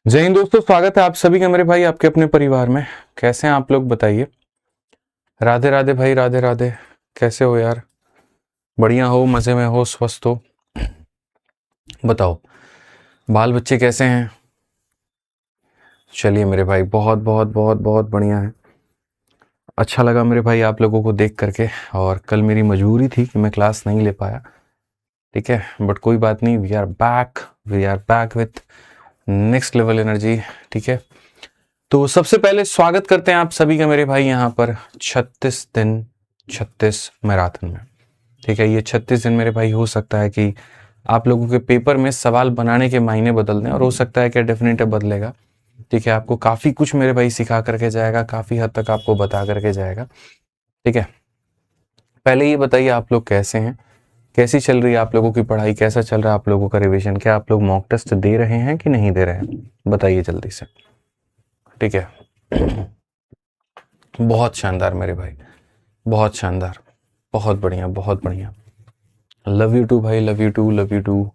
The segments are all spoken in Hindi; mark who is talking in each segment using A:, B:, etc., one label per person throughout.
A: जय हिंद दोस्तों, स्वागत है आप सभी का मेरे भाई आपके अपने परिवार में। कैसे हैं आप लोग बताइए। राधे राधे भाई, राधे राधे। कैसे हो यार? बढ़िया हो, मजे में हो, स्वस्थ हो? बताओ, बाल बच्चे कैसे हैं? चलिए मेरे भाई, बहुत बहुत बहुत बहुत बढ़िया है। अच्छा लगा मेरे भाई आप लोगों को देख करके। और कल मेरी मजबूरी थी कि मैं क्लास नहीं ले पाया, ठीक है, बट कोई बात नहीं। We are back with next level energy, ठीक है। तो सबसे पहले स्वागत करते हैं आप सभी का मेरे भाई यहाँ पर 36 दिन 36 मैराथन में, ठीक है। ये 36 दिन मेरे भाई हो सकता है कि आप लोगों के पेपर में सवाल बनाने के मायने बदल दें, और हो सकता है कि डेफिनेटली बदलेगा, ठीक है। आपको काफ़ी कुछ मेरे भाई सिखा करके जाएगा, काफ़ी हद तक आपको बता करके जाएगा, ठीक है। पहले ये बताइए आप लोग कैसे हैं, कैसी चल रही है आप लोगों की पढ़ाई, कैसा चल रहा है आप लोगों का रिविजन? क्या आप लोग मॉक टेस्ट दे रहे हैं कि नहीं दे रहे हैं? बताइए जल्दी से, ठीक है। बहुत शानदार मेरे भाई, बहुत शानदार, बहुत बढ़िया, बहुत बढ़िया। लव यू टू भाई, love you too, love you too.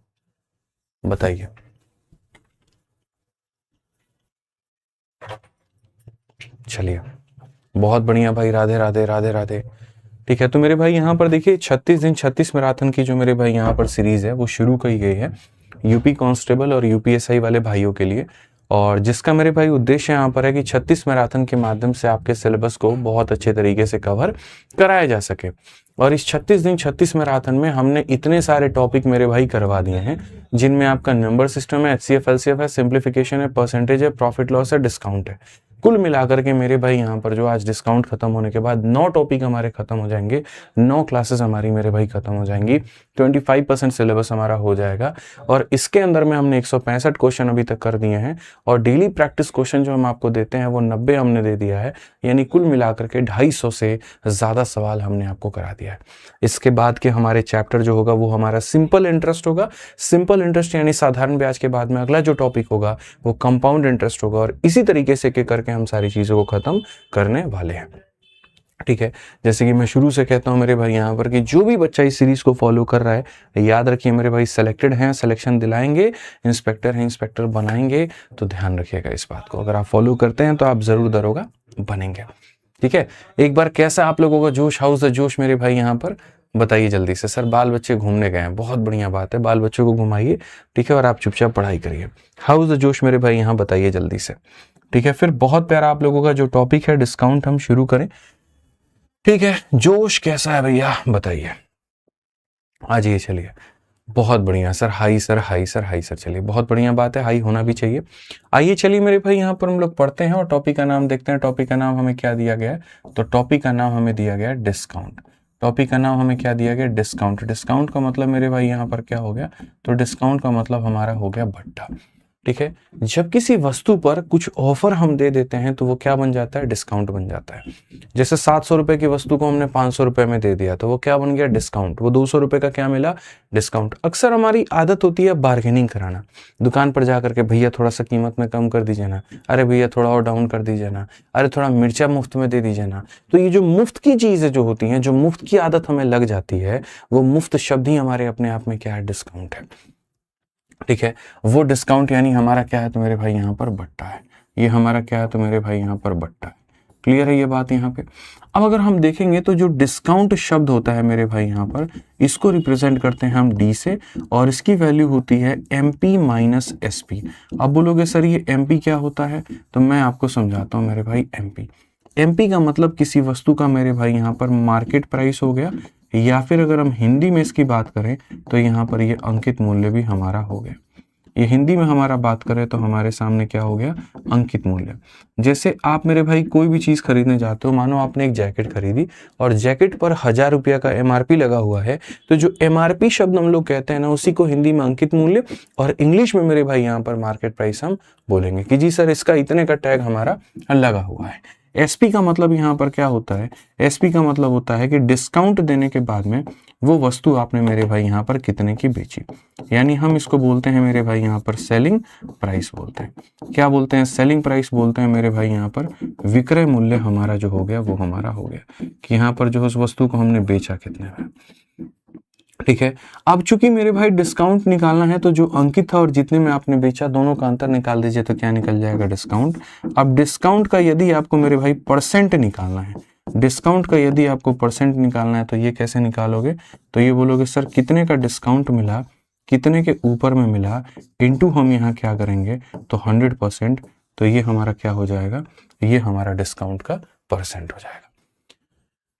A: बताइए। चलिए, बहुत बढ़िया भाई, राधे राधे, राधे राधे, ठीक है। तो मेरे भाई यहाँ पर देखिए 36 दिन 36 मैराथन की जो मेरे भाई यहाँ पर सीरीज है वो शुरू की गई है यूपी कांस्टेबल और यूपीएसआई वाले भाइयों के लिए, और जिसका मेरे भाई उद्देश्य यहाँ पर है कि 36 मैराथन के माध्यम से आपके सिलेबस को बहुत अच्छे तरीके से कवर कराया जा सके। और इस 36 दिन 36 मैराथन में हमने इतने सारे टॉपिक मेरे भाई करवा दिए हैं, जिनमें आपका नंबर सिस्टम है, एचसीएफ एलसीएफ है, सिंप्लीफिकेशन है, परसेंटेज है, प्रॉफिट लॉस है, डिस्काउंट है। कुल मिलाकर के मेरे भाई यहाँ पर जो आज डिस्काउंट खत्म होने के बाद 9 टॉपिक हमारे खत्म हो जाएंगे, 9 क्लासेस हमारी मेरे भाई खत्म हो जाएंगी, 25% सिलेबस हमारा हो जाएगा। और इसके अंदर में हमने 165 क्वेश्चन अभी तक कर दिए हैं, और डेली प्रैक्टिस क्वेश्चन जो हम आपको देते हैं वो 90 हमने दे दिया है, यानी कुल मिलाकर के 250 से ज़्यादा सवाल हमने आपको करा दिया है। इसके बाद के हमारे चैप्टर जो होगा वो हमारा सिंपल इंटरेस्ट होगा। सिंपल इंटरेस्ट यानी साधारण ब्याज के बाद में अगला जो टॉपिक होगा वो कंपाउंड इंटरेस्ट होगा, और इसी तरीके से के करके हम सारी चीज़ों को ख़त्म करने वाले हैं, ठीक है। जैसे कि मैं शुरू से कहता हूं मेरे भाई यहाँ पर कि जो भी बच्चा इस सीरीज को फॉलो कर रहा है, याद रखिए मेरे भाई, सेलेक्टेड हैं, सिलेक्शन दिलाएंगे, इंस्पेक्टर हैं, इंस्पेक्टर बनाएंगे। तो ध्यान रखिएगा इस बात को, अगर आप फॉलो करते हैं तो आप जरूर दरोगा बनेंगे, ठीक है। एक बार कैसा आप लोगों का जोश, हाउस द जोश मेरे भाई यहाँ पर? बताइए जल्दी से। सर बाल बच्चे घूमने गए हैं, बहुत बढ़िया बात है, बाल बच्चों को घुमाइए, ठीक है, और आप चुपचाप पढ़ाई करिए। हाउस द जोश मेरे भाई यहाँ बताइए जल्दी से, ठीक है। फिर बहुत प्यारा आप लोगों का जो टॉपिक है डिस्काउंट, हम शुरू करें, ठीक है। जोश कैसा है भैया बताइए, आ जाइए, चलिए। बहुत बढ़िया sir, high sir, high sir, high sir. चलिए, बहुत बढ़िया बात है, हाई होना भी चाहिए। आइए चलिए मेरे भाई यहाँ पर हम लोग पढ़ते हैं और टॉपिक का नाम देखते हैं। टॉपिक का नाम हमें क्या दिया गया है? तो टॉपिक का नाम हमें दिया गया है डिस्काउंट। टॉपिक का नाम हमें क्या दिया गया? डिस्काउंट। डिस्काउंट का मतलब मेरे भाई यहाँ पर क्या हो गया? तो डिस्काउंट का मतलब हमारा हो गया भट्टा, ठीक है। जब किसी वस्तु पर कुछ ऑफर हम दे देते हैं तो वो क्या बन जाता है? डिस्काउंट बन जाता है। जैसे 700 रुपए की वस्तु को हमने 500 रुपए में दे दिया तो वो क्या बन गया? डिस्काउंट। वो 200 रुपए का क्या मिला? डिस्काउंट। अक्सर हमारी आदत होती है बार्गेनिंग कराना, दुकान पर जाकर के, भैया थोड़ा सा कीमत में कम कर दीजिए ना, अरे भैया थोड़ा और डाउन कर दीजिए ना, अरे थोड़ा मिर्चा मुफ्त में दे दीजिए ना। तो ये जो मुफ्त की चीजें जो होती हैं, जो मुफ्त की आदत हमें लग जाती है, वो मुफ्त शब्द ही हमारे अपने आप में क्या है? डिस्काउंट है, ठीक है। वो डिस्काउंट यानी हमारा क्या है? तो मेरे भाई यहाँ पर बट्टा है। ये हमारा क्या है? तो मेरे भाई यहाँ पर बट्टा है। क्लियर है ये बात यहाँ पे? अब अगर हम देखेंगे तो जो डिस्काउंट शब्द होता है मेरे भाई यहाँ पर, इसको रिप्रेजेंट करते हैं हम डी से, और इसकी वैल्यू होती है MP माइनस SP। अब बोलोगे सर ये MP क्या होता है? तो मैं आपको समझाता हूँ मेरे भाई। MP का मतलब किसी वस्तु का मेरे भाई यहाँ पर मार्केट प्राइस हो गया, या फिर अगर हम हिंदी में इसकी बात करें तो यहाँ पर ये अंकित मूल्य भी हमारा हो गया। ये हिंदी में हमारा बात करें तो हमारे सामने क्या हो गया? अंकित मूल्य। जैसे आप मेरे भाई कोई भी चीज खरीदने जाते हो, मानो आपने एक जैकेट खरीदी और जैकेट पर 1000 रुपया का MRP लगा हुआ है, तो जो MRP शब्द हम लोग कहते हैं ना, उसी को हिंदी में अंकित मूल्य और इंग्लिश में मेरे भाई यहाँ पर मार्केट प्राइस हम बोलेंगे कि जी सर इसका इतने का टैग हमारा लगा हुआ है। SP का मतलब यहाँ पर क्या होता है? SP का मतलब होता है कि डिस्काउंट देने के बाद में वो वस्तु आपने मेरे भाई यहाँ पर कितने की बेची, यानी हम इसको बोलते हैं मेरे भाई यहाँ पर सेलिंग प्राइस बोलते हैं। क्या बोलते हैं? सेलिंग प्राइस बोलते हैं मेरे भाई यहाँ पर। विक्रय मूल्य हमारा जो हो गया वो हमारा हो गया कि यहाँ पर जो उस वस्तु को हमने बेचा कितने में। ठीक है। अब चूंकि मेरे भाई डिस्काउंट निकालना है तो जो अंकित था और जितने में आपने बेचा दोनों का अंतर निकाल दीजिए तो क्या निकल जाएगा, डिस्काउंट। अब डिस्काउंट का यदि आपको मेरे भाई परसेंट निकालना है, डिस्काउंट का यदि आपको परसेंट निकालना है तो ये कैसे निकालोगे, तो ये बोलोगे सर कितने का डिस्काउंट मिला, कितने के ऊपर में मिला, इनटू हम यहाँ क्या करेंगे तो 100%, तो ये हमारा क्या हो जाएगा, ये हमारा डिस्काउंट का परसेंट हो जाएगा।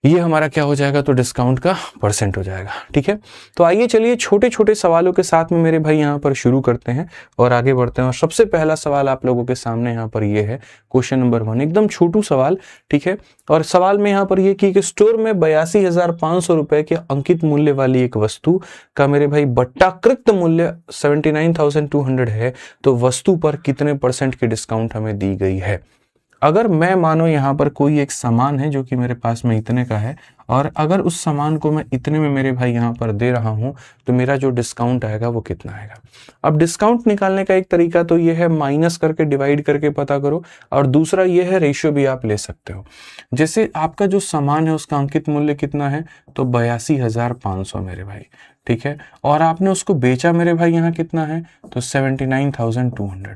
A: ये हमारा क्या हो जाएगा तो डिस्काउंट का परसेंट हो जाएगा। ठीक है, तो आइए चलिए छोटे छोटे सवालों के साथ में मेरे भाई यहाँ पर शुरू करते हैं और आगे बढ़ते हैं। और सबसे पहला सवाल आप लोगों के सामने यहाँ पर ये है, क्वेश्चन नंबर 1, एकदम छोटू सवाल। ठीक है, और सवाल में यहाँ पर ये कि स्टोर में 82,500 रुपए के अंकित मूल्य वाली एक वस्तु का मेरे भाई बट्टाकृत मूल्य 79,200 है, तो वस्तु पर कितने % की डिस्काउंट हमें दी गई है। अगर मैं मानो यहाँ पर कोई एक सामान है जो कि मेरे पास में इतने का है और अगर उस सामान को मैं इतने में मेरे भाई यहाँ पर दे रहा हूँ तो मेरा जो डिस्काउंट आएगा वो कितना आएगा। अब डिस्काउंट निकालने का एक तरीका तो ये है माइनस करके डिवाइड करके पता करो, और दूसरा ये है रेशियो भी आप ले सकते हो। जैसे आपका जो सामान है उसका अंकित मूल्य कितना है तो 82,500 मेरे भाई। ठीक है, और आपने उसको बेचा मेरे भाई यहाँ कितना है तो 79,200 में।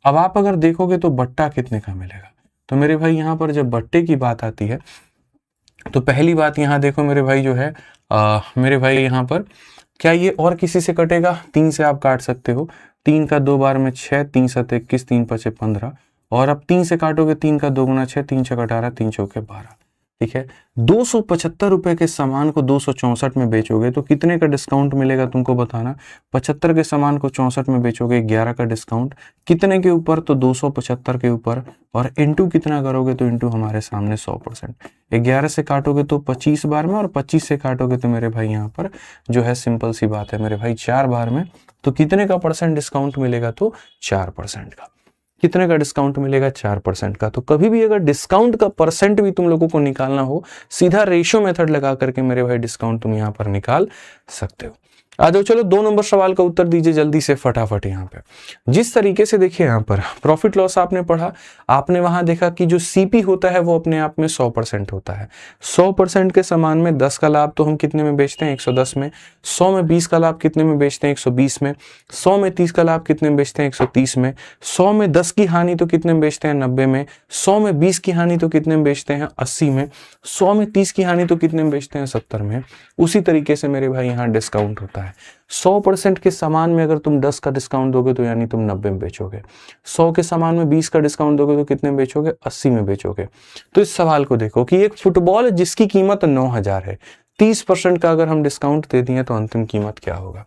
A: अब आप अगर देखोगे तो बट्टा कितने का मिलेगा, तो मेरे भाई यहाँ पर जब बट्टे की बात आती है तो पहली बात यहाँ देखो मेरे भाई जो है मेरे भाई यहाँ पर क्या ये और किसी से कटेगा, 3 से आप काट सकते हो। 3 का 2 बार में 6, 3 7 21, 3 5 15, और अब 3 से काटोगे 3 का 2 गुना 6, 3 6 18, 3 चौके 12। ठीक है, 275 रुपए के सामान को 264 में बेचोगे तो कितने का डिस्काउंट मिलेगा तुमको बताना। 75 के सामान को 64 में बेचोगे, 11 का डिस्काउंट, कितने के ऊपर तो 275 के ऊपर, और इंटू कितना करोगे तो इंटू हमारे सामने 100%। 11 से काटोगे तो 25 बार में, और 25 से काटोगे तो मेरे भाई यहाँ पर जो है सिंपल सी बात है मेरे भाई 4 बार में, तो कितने का % डिस्काउंट मिलेगा तो 4% का। कितने का डिस्काउंट मिलेगा 4% का। तो कभी भी अगर डिस्काउंट का परसेंट भी तुम लोगों को निकालना हो, सीधा रेशियो मेथड लगा करके मेरे भाई डिस्काउंट तुम यहां पर निकाल सकते हो। आ जाओ, चलो 2 नंबर सवाल का उत्तर दीजिए जल्दी से फटाफट। यहाँ पे जिस तरीके से देखिए यहाँ पर प्रॉफिट लॉस आपने पढ़ा, आपने वहां देखा कि जो सीपी होता है वो अपने आप में 100% होता है। 100% के सामान में 10 का लाभ तो हम कितने में बेचते हैं 110 में, 100 में 20 का लाभ कितने में बेचते हैं 120 में, 100 में 30 का लाभ कितने में बेचते हैं 130 में, 100 में 10 की हानि तो कितने में बेचते हैं 90 में, 100 में 20 की हानि तो कितने में बेचते हैं 80 में, 100 में 30 की हानि तो कितने में बेचते हैं 70 में। उसी तरीके से मेरे भाई यहाँ डिस्काउंट होता है। 100% के सामान में अगर तुम 10 का डिस्काउंट दोगे तो यानी तुम 90 में बेचोगे, 100 के सामान में 20 का डिस्काउंट दोगे तो कितने में बेचोगे 80 में बेचोगे। तो इस सवाल को देखो कि एक फुटबॉल जिसकी कीमत 9,000 है, 30% का अगर हम डिस्काउंट दे दिए तो अंतिम कीमत क्या होगा।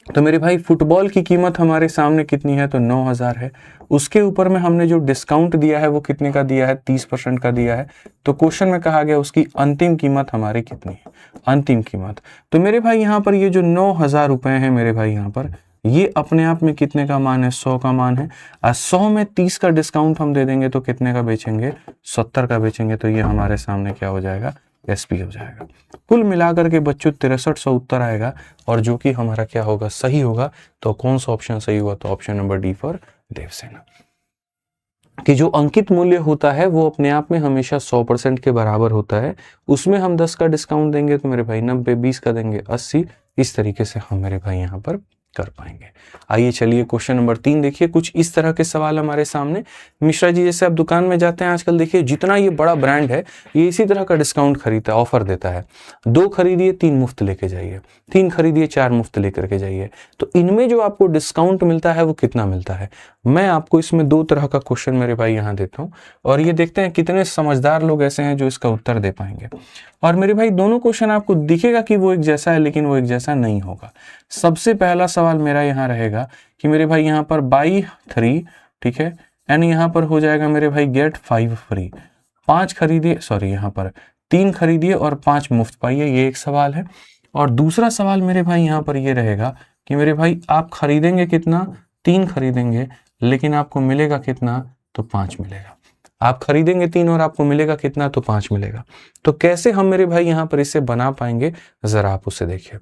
A: तो मेरे भाई फुटबॉल की कीमत हमारे सामने कितनी है तो 9,000 है, उसके ऊपर में हमने जो डिस्काउंट दिया है वो कितने का दिया है 30% का दिया है। तो क्वेश्चन में कहा गया उसकी अंतिम कीमत हमारी कितनी है, अंतिम कीमत। तो मेरे भाई यहाँ पर ये जो 9,000 रुपए है मेरे भाई यहाँ पर ये अपने आप में कितने का मान है 100 का मान है, और 100 में 30 का डिस्काउंट हम दे देंगे तो कितने का बेचेंगे 70 का बेचेंगे। तो ये हमारे सामने क्या हो जाएगा एसपी हो जाएगा। कुल मिलाकर के बच्चों 6300 उत्तर आएगा, और जो कि हमारा क्या होगा सही होगा। तो कौन सा ऑप्शन सही हुआ तो option number D for Devsena, कि जो अंकित मूल्य होता है वो अपने आप में हमेशा 100% के बराबर होता है। उसमें हम 10 का डिस्काउंट देंगे तो मेरे भाई 90, 20 का देंगे 80, इस तरीके से हम मेरे भाई यहाँ पर कर पाएंगे। आइए चलिए क्वेश्चन नंबर 3 देखिए, कुछ इस तरह के सवाल हमारे सामने। मिश्रा जी जैसे आप दुकान में जाते हैं आजकल देखिए जितना ये बड़ा ब्रांड है ये इसी तरह का डिस्काउंट खरीदता है, ऑफर देता है, 2 खरीदिए 3 मुफ्त लेके जाइए, 3 खरीदिए 4 मुफ्त लेकर के जाइए। तो इनमें जो आपको डिस्काउंट मिलता है वो कितना मिलता है। मैं आपको इसमें 2 तरह का क्वेश्चन मेरे भाई यहाँ देता हूँ, और ये देखते हैं कितने समझदार लोग ऐसे हैं जो इसका उत्तर दे पाएंगे। और मेरे भाई दोनों क्वेश्चन आपको दिखेगा कि वो एक जैसा है, लेकिन वो एक जैसा नहीं होगा। सबसे पहला सवाल मेरा यहाँ रहेगा कि मेरे भाई यहाँ पर बाई 3, ठीक है, एंड यहाँ पर हो जाएगा मेरे भाई गेट 5 फ्री, 5 खरीदिए, सॉरी यहाँ पर 3 खरीदिए और 5 मुफ्त पाइए, ये एक सवाल है। और दूसरा सवाल मेरे भाई यहाँ पर ये रहेगा कि मेरे भाई आप खरीदेंगे कितना, 3 खरीदेंगे, लेकिन आपको मिलेगा कितना तो 5 मिलेगा। आप खरीदेंगे 3 और आपको मिलेगा कितना तो 5 मिलेगा। तो कैसे हम मेरे भाई यहाँ पर इसे बना पाएंगे, जरा आप उसे देखिए।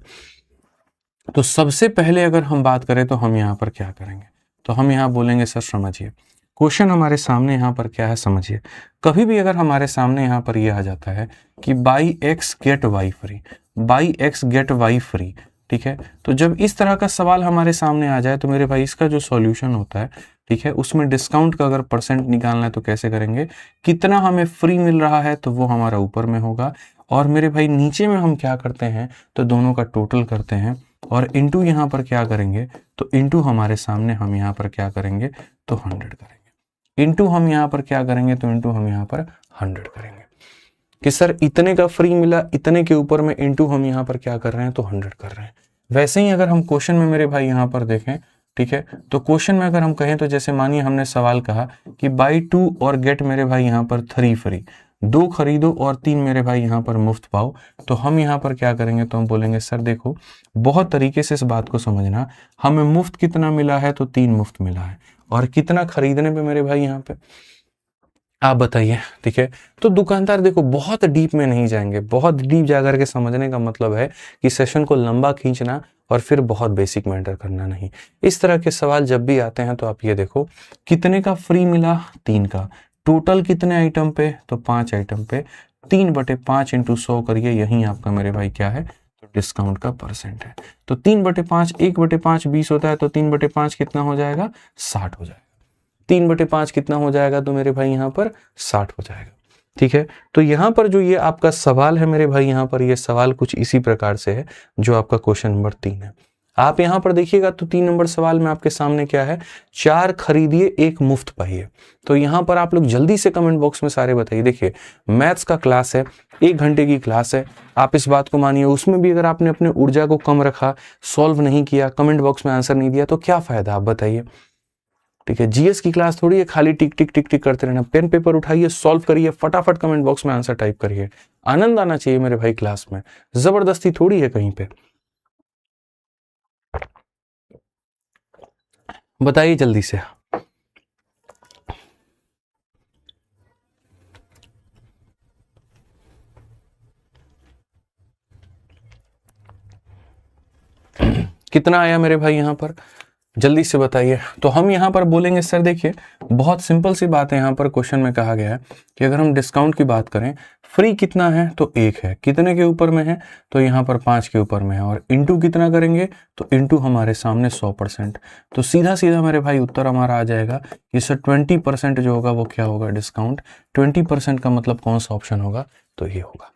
A: तो सबसे पहले अगर हम बात करें तो हम यहाँ पर क्या करेंगे, तो हम यहाँ बोलेंगे सर समझिए क्वेश्चन हमारे सामने यहाँ पर क्या है समझिए। कभी भी अगर हमारे सामने यहाँ पर ये आ जाता है कि buy x get y free, buy X get Y free. ठीक है, तो जब इस तरह का सवाल हमारे सामने आ जाए तो मेरे भाई इसका जो सॉल्यूशन होता है, ठीक है, उसमें डिस्काउंट का अगर परसेंट निकालना है तो कैसे करेंगे, कितना हमें फ्री मिल रहा है तो वो हमारा ऊपर में होगा, और मेरे भाई नीचे में हम क्या करते हैं तो दोनों का टोटल करते हैं, और इंटू यहाँ पर क्या करेंगे तो इंटू हमारे सामने हम यहाँ पर क्या करेंगे तो 100 करेंगे, इंटू हम यहाँ पर क्या करेंगे तो इंटू हम यहाँ पर 100 करेंगे कि सर इतने का फ्री मिला, इतने के ऊपर में इंटू हम यहाँ पर क्या कर रहे हैं तो 100 कर रहे हैं। वैसे ही अगर हम क्वेश्चन में मेरे भाई यहाँ पर देखें, ठीक है, तो क्वेश्चन में अगर हम कहें तो जैसे मानिए हमने सवाल कहा कि बाई 2 और गेट मेरे भाई यहाँ पर 3 फ्री, 2 खरीदो और 3 मेरे भाई यहाँ पर मुफ्त पाओ, तो हम यहाँ पर क्या करेंगे तो हम बोलेंगे सर देखो बहुत तरीके से इस बात को समझना, हमें मुफ्त कितना मिला है तो 3 मुफ्त मिला है, और कितना खरीदने पे मेरे भाई यहाँ पे आप बताइए। ठीक है, तो दुकानदार देखो बहुत डीप में नहीं जाएंगे, बहुत डीप जाकर के समझने का मतलब है कि सेशन को लंबा खींचना और फिर बहुत बेसिक मैटर करना नहीं। इस तरह के सवाल जब भी आते हैं तो आप ये देखो कितने का फ्री मिला, 3 का, टोटल कितने आइटम पे तो 5 आइटम पे, 3/5 इंटू 100 करिए, यही आपका मेरे भाई क्या है तो डिस्काउंट का परसेंट है। तो 3/5 1/5 20 होता है, तो 3/5 कितना हो जाएगा 60 हो जाएगा, 3/5 कितना हो जाएगा तो मेरे भाई यहाँ पर 60 हो जाएगा। ठीक है, तो यहाँ पर जो ये आपका सवाल है मेरे भाई, यहाँ पर ये सवाल कुछ इसी प्रकार से है जो आपका क्वेश्चन नंबर 3 है। आप यहाँ पर देखिएगा तो 3 नंबर सवाल में आपके सामने क्या है, 4 खरीदिए 1 मुफ्त पाइए। तो यहाँ पर आप लोग जल्दी से कमेंट बॉक्स में सारे बताइए। देखिए मैथ्स का क्लास है, 1 घंटे की क्लास है, आप इस बात को मानिए, उसमें भी अगर आपने अपने ऊर्जा को कम रखा, सॉल्व नहीं किया, कमेंट बॉक्स में आंसर नहीं दिया तो क्या फायदा, आप बताइए। ठीक है, जीएस की क्लास थोड़ी है खाली टिक टिक टिक टिक करते रहना, पेन पेपर उठाइए, सॉल्व करिए, फटाफट कमेंट बॉक्स में आंसर टाइप करिए, आनंद आना चाहिए मेरे भाई क्लास में, जबरदस्ती थोड़ी है कहीं पे। बताइए जल्दी से। कितना आया मेरे भाई यहाँ पर, जल्दी से बताइए। तो हम यहाँ पर बोलेंगे सर देखिए बहुत सिंपल सी बात है, यहाँ पर क्वेश्चन में कहा गया है कि अगर हम डिस्काउंट की बात करें, फ्री कितना है तो 1 है, कितने के ऊपर में है तो यहाँ पर 5 के ऊपर में है, और इंटू कितना करेंगे तो इंटू हमारे सामने 100%, तो सीधा सीधा मेरे भाई उत्तर हमारा आ जाएगा कि सर 20% जो होगा वो क्या होगा डिस्काउंट। 20% का मतलब कौन सा ऑप्शन होगा तो ये होगा,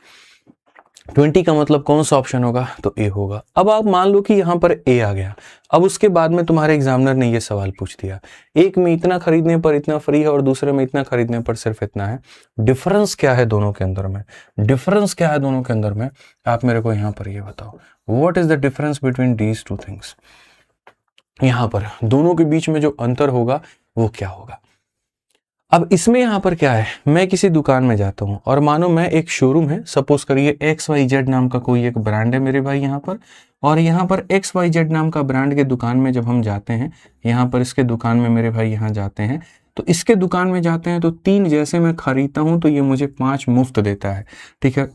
A: 20 का मतलब कौन सा ऑप्शन होगा तो ए होगा। अब आप मान लो कि यहाँ पर ए आ गया, अब उसके बाद में तुम्हारे एग्जामिनर ने ये सवाल पूछ दिया, एक में इतना खरीदने पर इतना फ्री है और दूसरे में इतना खरीदने पर सिर्फ इतना है, डिफरेंस क्या है दोनों के अंदर में, डिफरेंस क्या है दोनों के अंदर में, आप मेरे को यहाँ पर ये बताओ, what is the difference between these two things, यहाँ पर दोनों के बीच में जो अंतर होगा वो क्या होगा। अब इसमें यहाँ पर क्या है, मैं किसी दुकान में जाता हूँ और मानो मैं एक शोरूम है, सपोज करिए XYZ नाम का कोई एक ब्रांड है मेरे भाई यहाँ पर, और यहाँ पर XYZ नाम का ब्रांड के दुकान में जब हम जाते हैं, यहाँ पर इसके दुकान में मेरे भाई यहाँ जाते हैं, तो इसके दुकान में जाते हैं तो 3 जैसे मैं खरीदता हूँ तो ये मुझे 5 मुफ्त देता है। ठीक है,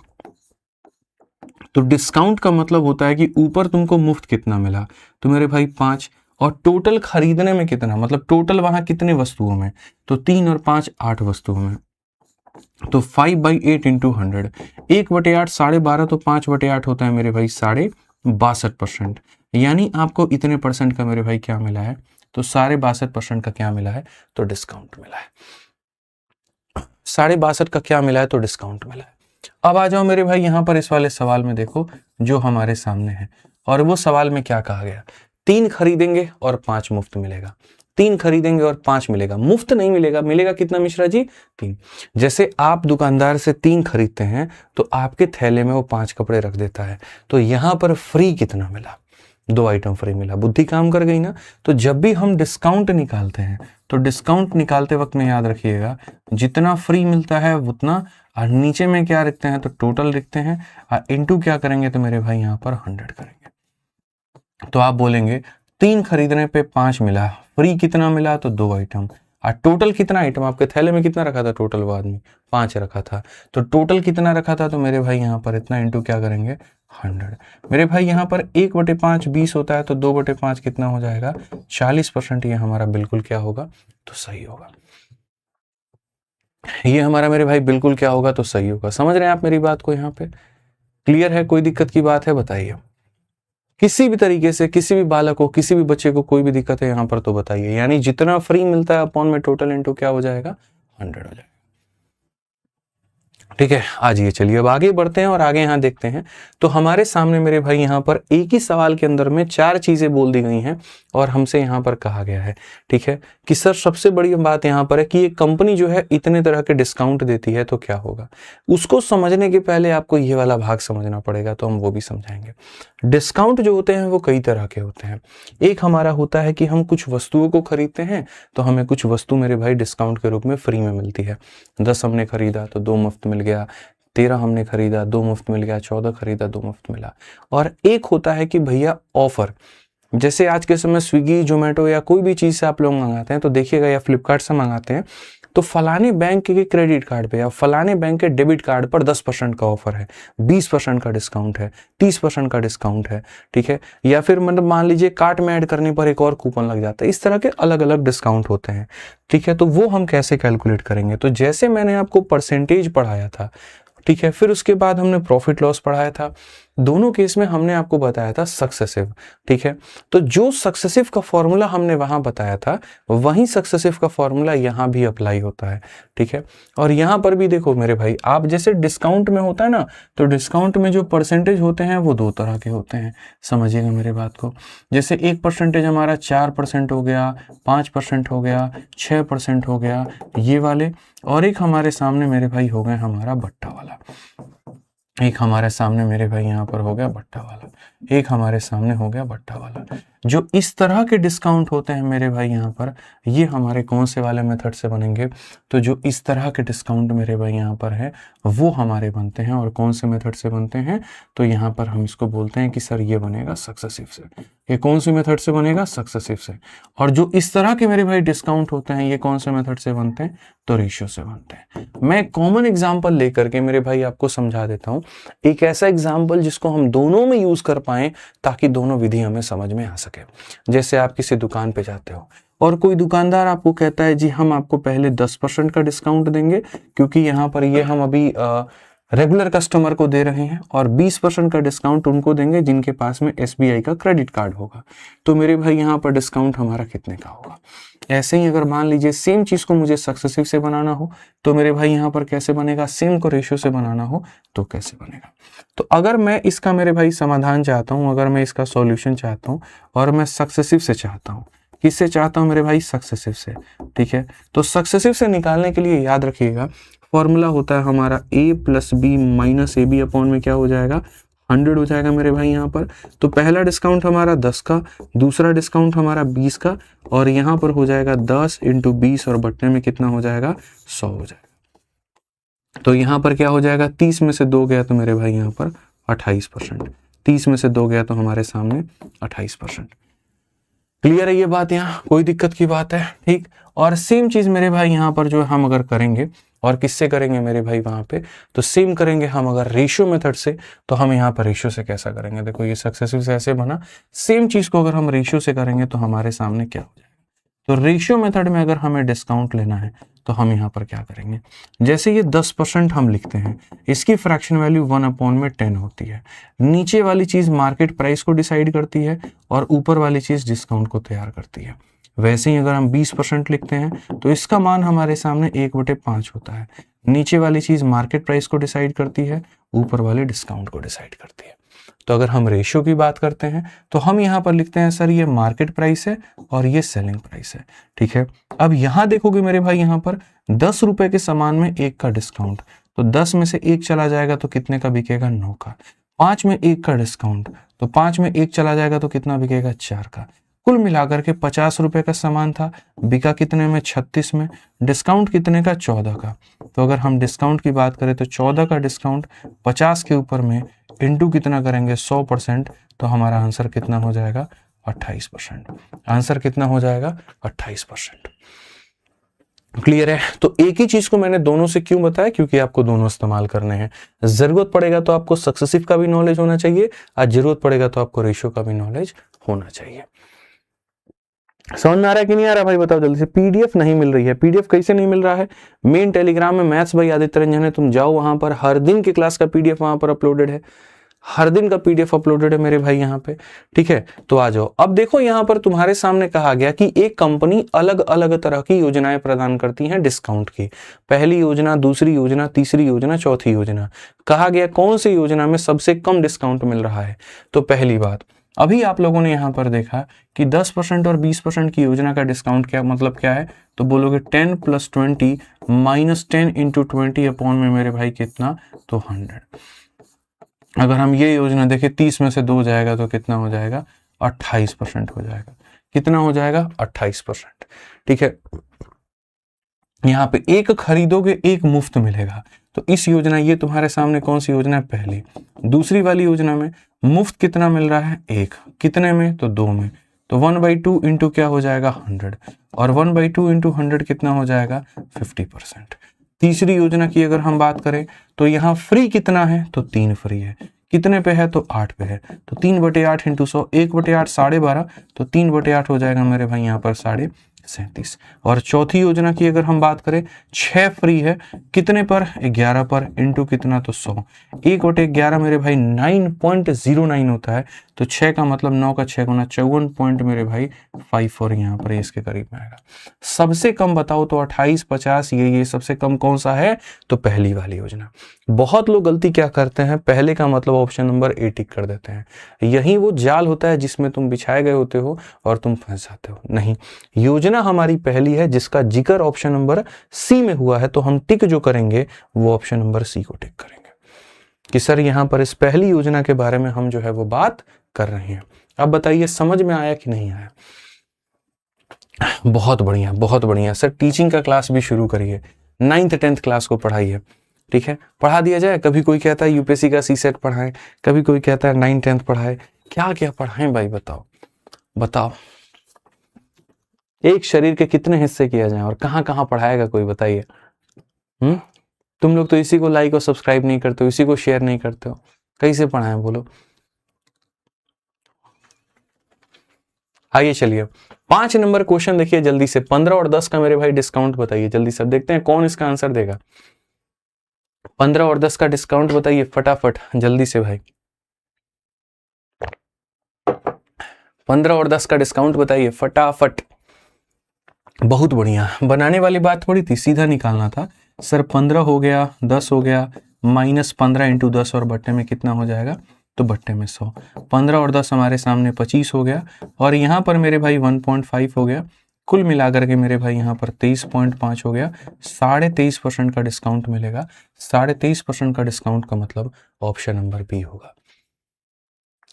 A: तो डिस्काउंट का मतलब होता है कि ऊपर तुमको मुफ्त कितना मिला तो मेरे भाई 5, और टोटल खरीदने में कितना, मतलब टोटल वहां कितने वस्तुओं में तो 3 और 5 8 वस्तुओं में, तो 5/8 इंटू 100, 1/8 12.5, तो 5/8 होता है मेरे भाई 62.5%, यानी आपको इतने परसेंट का मेरे भाई क्या मिला है तो 62.5% का क्या मिला है तो डिस्काउंट मिला है, 62.5 का क्या मिला है तो डिस्काउंट मिला है। अब आ जाओ मेरे भाई यहाँ पर इस वाले सवाल में देखो जो हमारे सामने है, और वो सवाल में क्या कहा गया, 3 खरीदेंगे और 5 मुफ्त मिलेगा, 3 खरीदेंगे और 5 मिलेगा, मुफ्त नहीं मिलेगा, मिलेगा कितना मिश्रा जी 3। जैसे आप दुकानदार से 3 खरीदते हैं तो आपके थैले में वो 5 कपड़े रख देता है, तो यहाँ पर फ्री कितना मिला, 2 आइटम फ्री मिला, बुद्धि काम कर गई ना। तो जब भी हम डिस्काउंट निकालते हैं तो डिस्काउंट निकालते वक्त में याद रखिएगा जितना फ्री मिलता है उतना, और नीचे में क्या लिखते हैं तो टोटल लिखते हैं, और इंटू क्या करेंगे तो मेरे भाई यहाँ पर 100 करेंगे। तो आप बोलेंगे 3 खरीदने पे 5 मिला, फ्री कितना मिला तो 2 आइटम, और टोटल कितना आइटम आपके थैले में कितना रखा था टोटल, वो आदमी 5 रखा था, तो टोटल कितना रखा था तो मेरे भाई यहाँ पर इतना इंटू क्या करेंगे 100। मेरे भाई यहाँ पर 1/5 20 होता है, तो 2/5 कितना हो जाएगा 40%, ये हमारा बिल्कुल क्या होगा तो सही होगा, ये हमारा मेरे भाई बिल्कुल क्या होगा तो सही होगा। समझ रहे हैं आप मेरी बात को यहाँ पे। क्लियर है? कोई दिक्कत की बात है बताइए, किसी भी तरीके से किसी भी बालक को, किसी भी बच्चे को कोई भी दिक्कत है यहाँ पर तो बताइए। यानी जितना फ्री मिलता है अपॉन में टोटल इनटू क्या हो जाएगा, 100 हो जाएगा। ठीक है, आ जाइए, चलिए अब आगे बढ़ते हैं और आगे यहाँ देखते हैं। तो हमारे सामने मेरे भाई यहाँ पर एक ही सवाल के अंदर में 4 चीजें बोल दी गई हैं और हमसे यहाँ पर कहा गया है, ठीक है, कि सर सबसे बड़ी बात यहाँ पर है कि ये कंपनी जो है इतने तरह के डिस्काउंट देती है तो क्या होगा। उसको समझने के पहले आपको ये वाला भाग समझना पड़ेगा, तो हम वो भी समझाएंगे। डिस्काउंट जो होते हैं वो कई तरह के होते हैं। एक हमारा होता है कि हम कुछ वस्तुओं को खरीदते हैं तो हमें कुछ वस्तु मेरे भाई डिस्काउंट के रूप में फ्री में मिलती है। 10 हमने खरीदा तो 2 मुफ्त मिल गया, 13 हमने खरीदा 2 मुफ्त मिल गया, 14 खरीदा 2 मुफ्त मिला। और एक होता है कि भैया ऑफर, जैसे आज के समय स्विगी, जोमेटो या कोई भी चीज से आप लोग मंगाते हैं तो देखिएगा, या फ्लिपकार्ट से मंगाते हैं तो फलाने बैंक के क्रेडिट कार्ड पे या फलाने बैंक के डेबिट कार्ड पर 10% का ऑफर है, 20% का डिस्काउंट है, 30% का डिस्काउंट है, ठीक है, या फिर मतलब मान लीजिए कार्ट में ऐड करने पर एक और कूपन लग जाता है। इस तरह के अलग अलग डिस्काउंट होते हैं, ठीक है। तो वो हम कैसे कैलकुलेट करेंगे, तो जैसे मैंने आपको परसेंटेज पढ़ाया था, ठीक है, फिर उसके बाद हमने प्रॉफिट लॉस पढ़ाया था, दोनों केस में हमने आपको बताया था सक्सेसिव, ठीक है। तो जो सक्सेसिव का फॉर्मूला हमने वहां बताया था वही सक्सेसिव का फॉर्मूला यहां भी अप्लाई होता है, ठीक है। और यहां पर भी देखो मेरे भाई, आप जैसे डिस्काउंट में होता है ना, तो डिस्काउंट में जो परसेंटेज होते हैं वो 2 तरह के होते हैं, समझिएगा मेरे बात को। जैसे एक परसेंटेज हमारा 4% हो गया, 5% हो गया, 6% हो गया, ये वाले। और एक हमारे सामने मेरे भाई हो गए हमारा बट्टा वाला, एक हमारे सामने मेरे भाई यहाँ पर हो गया बट्टा वाला, एक हमारे सामने हो गया बट्टा वाला। जो इस तरह के डिस्काउंट होते हैं मेरे भाई यहाँ पर, ये हमारे कौन से वाले मेथड से बनेंगे, तो जो इस तरह के डिस्काउंट मेरे भाई यहाँ पर है वो हमारे बनते हैं। और कौन से मेथड से बनते हैं, तो यहाँ पर हम इसको बोलते हैं कि सर ये बनेगा सक्सेसिव से। ये कौन से मेथड से बनेगा, सक्सेसिव से। और जो इस तरह के मेरे भाई डिस्काउंट होते हैं ये कौन से मेथड से बनते हैं, तो रेशियो से बनते हैं। मैं कॉमन एग्जांपल लेकर के मेरे भाई आपको समझा देता हूं, एक ऐसा एग्जांपल जिसको हम दोनों में यूज कर पाए ताकि दोनों विधि हमें समझ में आ सके। जैसे आप किसी दुकान पे जाते हो और कोई दुकानदार आपको कहता है जी हम आपको पहले 10% का डिस्काउंट देंगे क्योंकि यहाँ पर ये हम अभी रेगुलर कस्टमर को दे रहे हैं, और 20% का डिस्काउंट उनको देंगे जिनके पास में SBI का क्रेडिट कार्ड होगा। तो मेरे भाई यहाँ पर डिस्काउंट हमारा कितने का होगा। ऐसे ही अगर मान लीजिए सेम चीज को मुझे सक्सेसिव से बनाना हो तो मेरे भाई यहाँ पर कैसे बनेगा, सेम को रेशियो से बनाना हो तो कैसे बनेगा। तो अगर मैं इसका मेरे भाई समाधान चाहता हूँ, अगर मैं इसका सॉल्यूशन चाहता हूँ और मैं सक्सेसिव से चाहता हूँ, किससे चाहता हूँ मेरे भाई, सक्सेसिव से, ठीक है। तो सक्सेसिव से निकालने के लिए याद रखिएगा फॉर्मूला होता है हमारा a + b - ab अपॉन में क्या हो जाएगा, 100 हो जाएगा मेरे भाई यहाँ पर। तो पहला डिस्काउंट हमारा 10 का, दूसरा डिस्काउंट हमारा 20 का, और यहाँ पर हो जाएगा 10 × 20 और बट्टे में कितना हो जाएगा, 100 हो जाएगा। तो यहाँ पर क्या हो जाएगा, 30 में से 2 गया तो मेरे भाई यहाँ पर 28%, 30 में से 2 गया तो हमारे सामने 28%। क्लियर है ये बात, यहाँ कोई दिक्कत की बात है, ठीक। और सेम चीज मेरे भाई यहाँ पर जो हम अगर करेंगे, और किससे करेंगे मेरे भाई वहां पे, तो सेम करेंगे हम अगर रेशियो मेथड से, तो हम यहाँ पर रेशियो से कैसा करेंगे, देखो ये सक्सेसिव से ऐसे बना, सेम चीज को अगर हम रेशियो से करेंगे तो हमारे सामने क्या हो जाएगा। तो रेशियो मेथड में अगर हमें डिस्काउंट लेना है तो हम यहाँ पर क्या करेंगे, जैसे ये 10% हम लिखते हैं, इसकी फ्रैक्शन वैल्यू 1/10 होती है। नीचे वाली चीज मार्केट प्राइस को डिसाइड करती है और ऊपर वाली चीज डिस्काउंट को तैयार करती है। वैसे ही अगर हम 20% लिखते हैं तो इसका मान हमारे सामने 1/5 होता है। नीचे वाली चीज मार्केट प्राइस को डिसाइड करती है, ऊपर वाले डिस्काउंट को डिसाइड करती है। तो अगर हम रेशियो की बात करते हैं तो हम यहाँ पर लिखते हैं सर ये मार्केट प्राइस है और ये सेलिंग प्राइस है, ठीक है। अब यहाँ देखोगे मेरे भाई, यहाँ पर 10 रुपए के सामान में 1 का डिस्काउंट, तो 10 में से 1 चला जाएगा तो कितने का बिकेगा, 9 का। 5 में 1 का डिस्काउंट, तो 5 में 1 चला जाएगा तो कितना बिकेगा, 4 का। कुल मिलाकर के 50 रुपए का सामान था, बिका कितने में, 36 में। डिस्काउंट कितने का, 14 का। तो अगर हम डिस्काउंट की बात करें तो 14 का डिस्काउंट 50 के ऊपर में इंटू कितना करेंगे, 100%, तो हमारा आंसर कितना हो जाएगा, 28%। आंसर कितना हो जाएगा, 28%। क्लियर है। तो एक ही चीज को मैंने दोनों से क्यों बताया, क्योंकि आपको दोनों इस्तेमाल करने हैं। जरूरत पड़ेगा तो आपको सक्सेसिव का भी नॉलेज होना चाहिए, और जरूरत पड़ेगा तो आपको रेशियो का भी नॉलेज होना चाहिए। समझ में आ रहा है कि नहीं आ रहा भाई, बताओ जल्दी से। पीडीएफ नहीं मिल रही है, पीडीएफ कैसे नहीं मिल रहा है, मेन टेलीग्राम में मैथ्स भाई आदित्य रंजन है, तुम जाओ वहां पर, हर दिन की क्लास का पीडीएफ वहां पर अपलोडेड है। हर दिन का पीडीएफ अपलोडेड है मेरे भाई यहाँ पे, ठीक है। तो आ जाओ। अब देखो यहाँ पर तुम्हारे सामने कहा गया कि एक कंपनी अलग अलग तरह की योजनाएं प्रदान करती हैं डिस्काउंट की। पहली योजना, दूसरी योजना, तीसरी योजना, चौथी योजना। कहा गया कौन सी योजना में सबसे कम डिस्काउंट मिल रहा है। तो पहली बात, अभी आप लोगों ने यहाँ पर देखा कि 10% और 20% की योजना का डिस्काउंट क्या मतलब क्या है, तो बोलोगे 10 + 20 - 10 × 20 अपॉन में मेरे भाई कितना, तो 100। अगर हम ये योजना देखें 30 में से 2 जाएगा तो कितना हो जाएगा, 28% हो जाएगा। कितना हो जाएगा, 28%, ठीक है। यहाँ पे एक खरीदोगे एक मुफ्त मिलेगा। तो इस योजना, ये तुम्हारे सामने कौन सी योजना है, पहली। दूसरी वाली योजना में मुफ्त कितना मिल रहा है, एक। कितने में, तो 2 में। तो 1/2 इंटू क्या हो जाएगा, 100। और 1/2 इंटू 100 कितना हो जाएगा, 50%। तीसरी योजना की अगर हम बात करें तो यहाँ फ्री कितना है, तो 3 फ्री है। कितने पे है, तो 8 पे है। तो 3/8 इंटू 100, 1/8 12.5, तो 3/8 हो जाएगा मेरे भाई यहाँ पर 37। और चौथी योजना की अगर हम बात करें, 6 फ्री है। कितने पर, 11 पर, इंटू कितना, तो 100। 1/11 मेरे भाई 9.09 होता है। तो 6 का मतलब 9 का 6 गुना 54 पॉइंट मेरे भाई 54 यहाँ पर इसके करीब में आएगा। सबसे कम बताओ तो 28, 50, ये सबसे कम कौन सा है, तो पहली वाली योजना। बहुत लोग गलती क्या करते हैं, पहले का मतलब ऑप्शन नंबर ए टिक कर देते हैं। यही वो जाल होता है जिसमें तुम बिछाए गए होते हो और तुम फंस जाते हो। नहीं, योजना हमारी पहली है जिसका जिक्र ऑप्शन नंबर सी में हुआ है, तो हम टिक जो करेंगे वो ऑप्शन नंबर सी को टिक करेंगे कि सर यहाँ पर इस पहली योजना के बारे में हम जो है वो बात कर रहे हैं। अब बताइए समझ में आया कि नहीं आया। बहुत बढ़िया, बहुत बढ़िया। सर टीचिंग का क्लास भी शुरू करिए, 9th 10th क्लास को पढ़ाइए, ठीक है, पढ़ा दिया जाए। कभी कोई कहता है यूपीएससी का सीसेट पढ़ाएं, कभी कोई कहता है 9th 10th पढ़ाए, क्या क्या पढ़ाएं भाई, बताओ बताओ। एक शरीर के कितने हिस्से किया जाए और कहाँ कहाँ पढ़ाएगा कोई, बताइए। तुम लोग तो इसी को लाइक और सब्सक्राइब नहीं करते हो, इसी को शेयर नहीं करते हो, कैसे पढ़ाएं बोलो। आइए चलिए 5 नंबर क्वेश्चन देखिए जल्दी से। 15 और 10 का मेरे भाई डिस्काउंट बताइए जल्दी से। देखते हैं कौन इसका आंसर देगा। 15 और 10 का डिस्काउंट बताइए फटाफट जल्दी से भाई। 15 और 10 का डिस्काउंट बताइए फटाफट। बहुत बढ़िया, बनाने वाली बात थोड़ी थी, सीधा निकालना था। सर 15 हो गया, 10 हो गया, -15 इंटू 10 और बट्टे में कितना हो जाएगा, तो बट्टे में 100। 15 और 10 हमारे सामने 25 हो गया और यहाँ पर मेरे भाई 1.5 हो गया। कुल मिलाकर के मेरे भाई यहाँ पर 23.5 हो गया। 23.5% का डिस्काउंट मिलेगा। 23.5% का डिस्काउंट का मतलब ऑप्शन नंबर बी होगा।